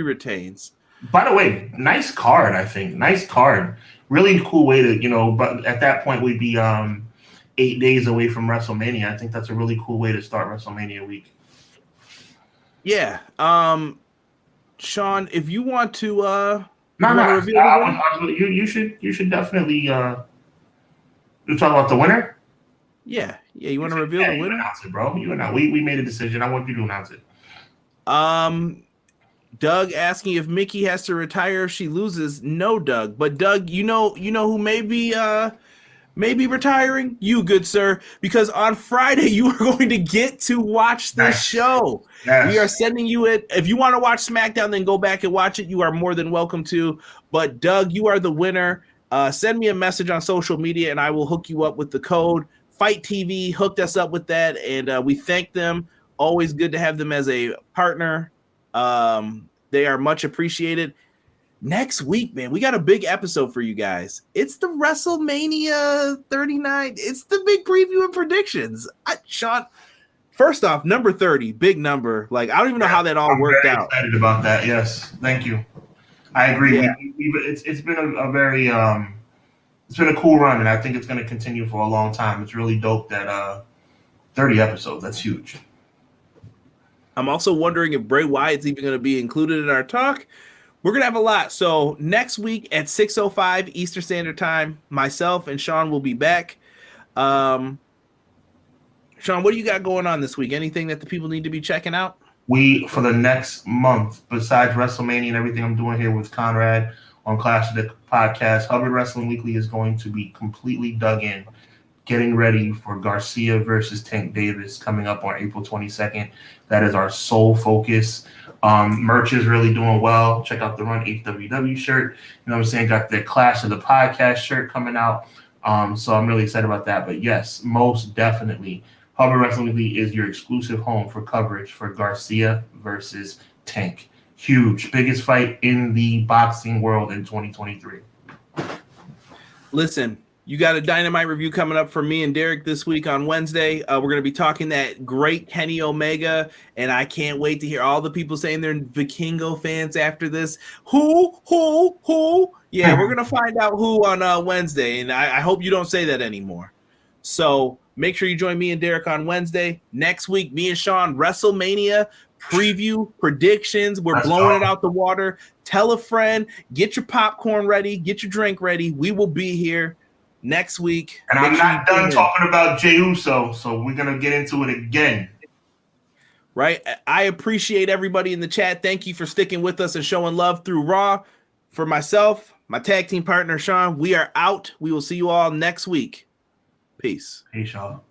retains. By the way, nice card, I think. Nice card. Really cool way to, but at that point we'd be 8 days away from WrestleMania. I think that's a really cool way to start WrestleMania week. Yeah. Sean, if you want to you should definitely you talk about the winner? Yeah. Yeah, you want to reveal the winner? Announce it, bro. You announce. We made a decision. I want you to announce it. Doug asking if Mickey has to retire if she loses. No, Doug. But Doug, you know who may be retiring? You, good sir, because on Friday you are going to get to watch the show. Yes. We are sending you it. If you want to watch SmackDown, then go back and watch it. You are more than welcome to. But Doug, you are the winner. Send me a message on social media, and I will hook you up with the code. Fight TV hooked us up with that, and we thank them. Always good to have them as a partner. They are much appreciated. Next week, man, we got a big episode for you guys. It's the WrestleMania 39. It's the big preview and predictions. Sean, first off, number 30, big number. Like, I don't even know how that all worked out. I'm excited about that. Yes, thank you. I agree. Yeah. It's been a very it's been a cool run, and I think it's going to continue for a long time. It's really dope that 30 episodes. That's huge. I'm also wondering if Bray Wyatt's even going to be included in our talk. We're going to have a lot. So next week at 6:05 Eastern Standard Time, myself and Sean will be back. Sean, what do you got going on this week? Anything that the people need to be checking out? For the next month, besides WrestleMania and everything I'm doing here with Conrad on Clash of the Podcast, Hubbard Wrestling Weekly is going to be completely dug in, getting ready for Garcia versus Tank Davis coming up on April 22nd. That is our sole focus. Merch is really doing well. Check out the Run HWW shirt. You know what I'm saying? Got the Clash of the Podcast shirt coming out. So I'm really excited about that. But yes, most definitely, Hubbard Wrestling Weekly is your exclusive home for coverage for Garcia versus Tank. Huge. Biggest fight in the boxing world in 2023. Listen, you got a Dynamite review coming up for me and Derek this week on Wednesday. We're going to be talking that great Kenny Omega, and I can't wait to hear all the people saying they're Vikingo fans after this. Who? Yeah, we're going to find out who on Wednesday, and I hope you don't say that anymore. So make sure you join me and Derek on Wednesday. Next week, me and Sean, WrestleMania preview, predictions. We're blowing it out the water. Tell a friend. Get your popcorn ready. Get your drink ready. We will be here next week. And I'm not done talking about Jey Uso, so we're going to get into it again. Right? I appreciate everybody in the chat. Thank you for sticking with us and showing love through Raw. For myself, my tag team partner, Sean, we are out. We will see you all next week. Peace. Peace, y'all.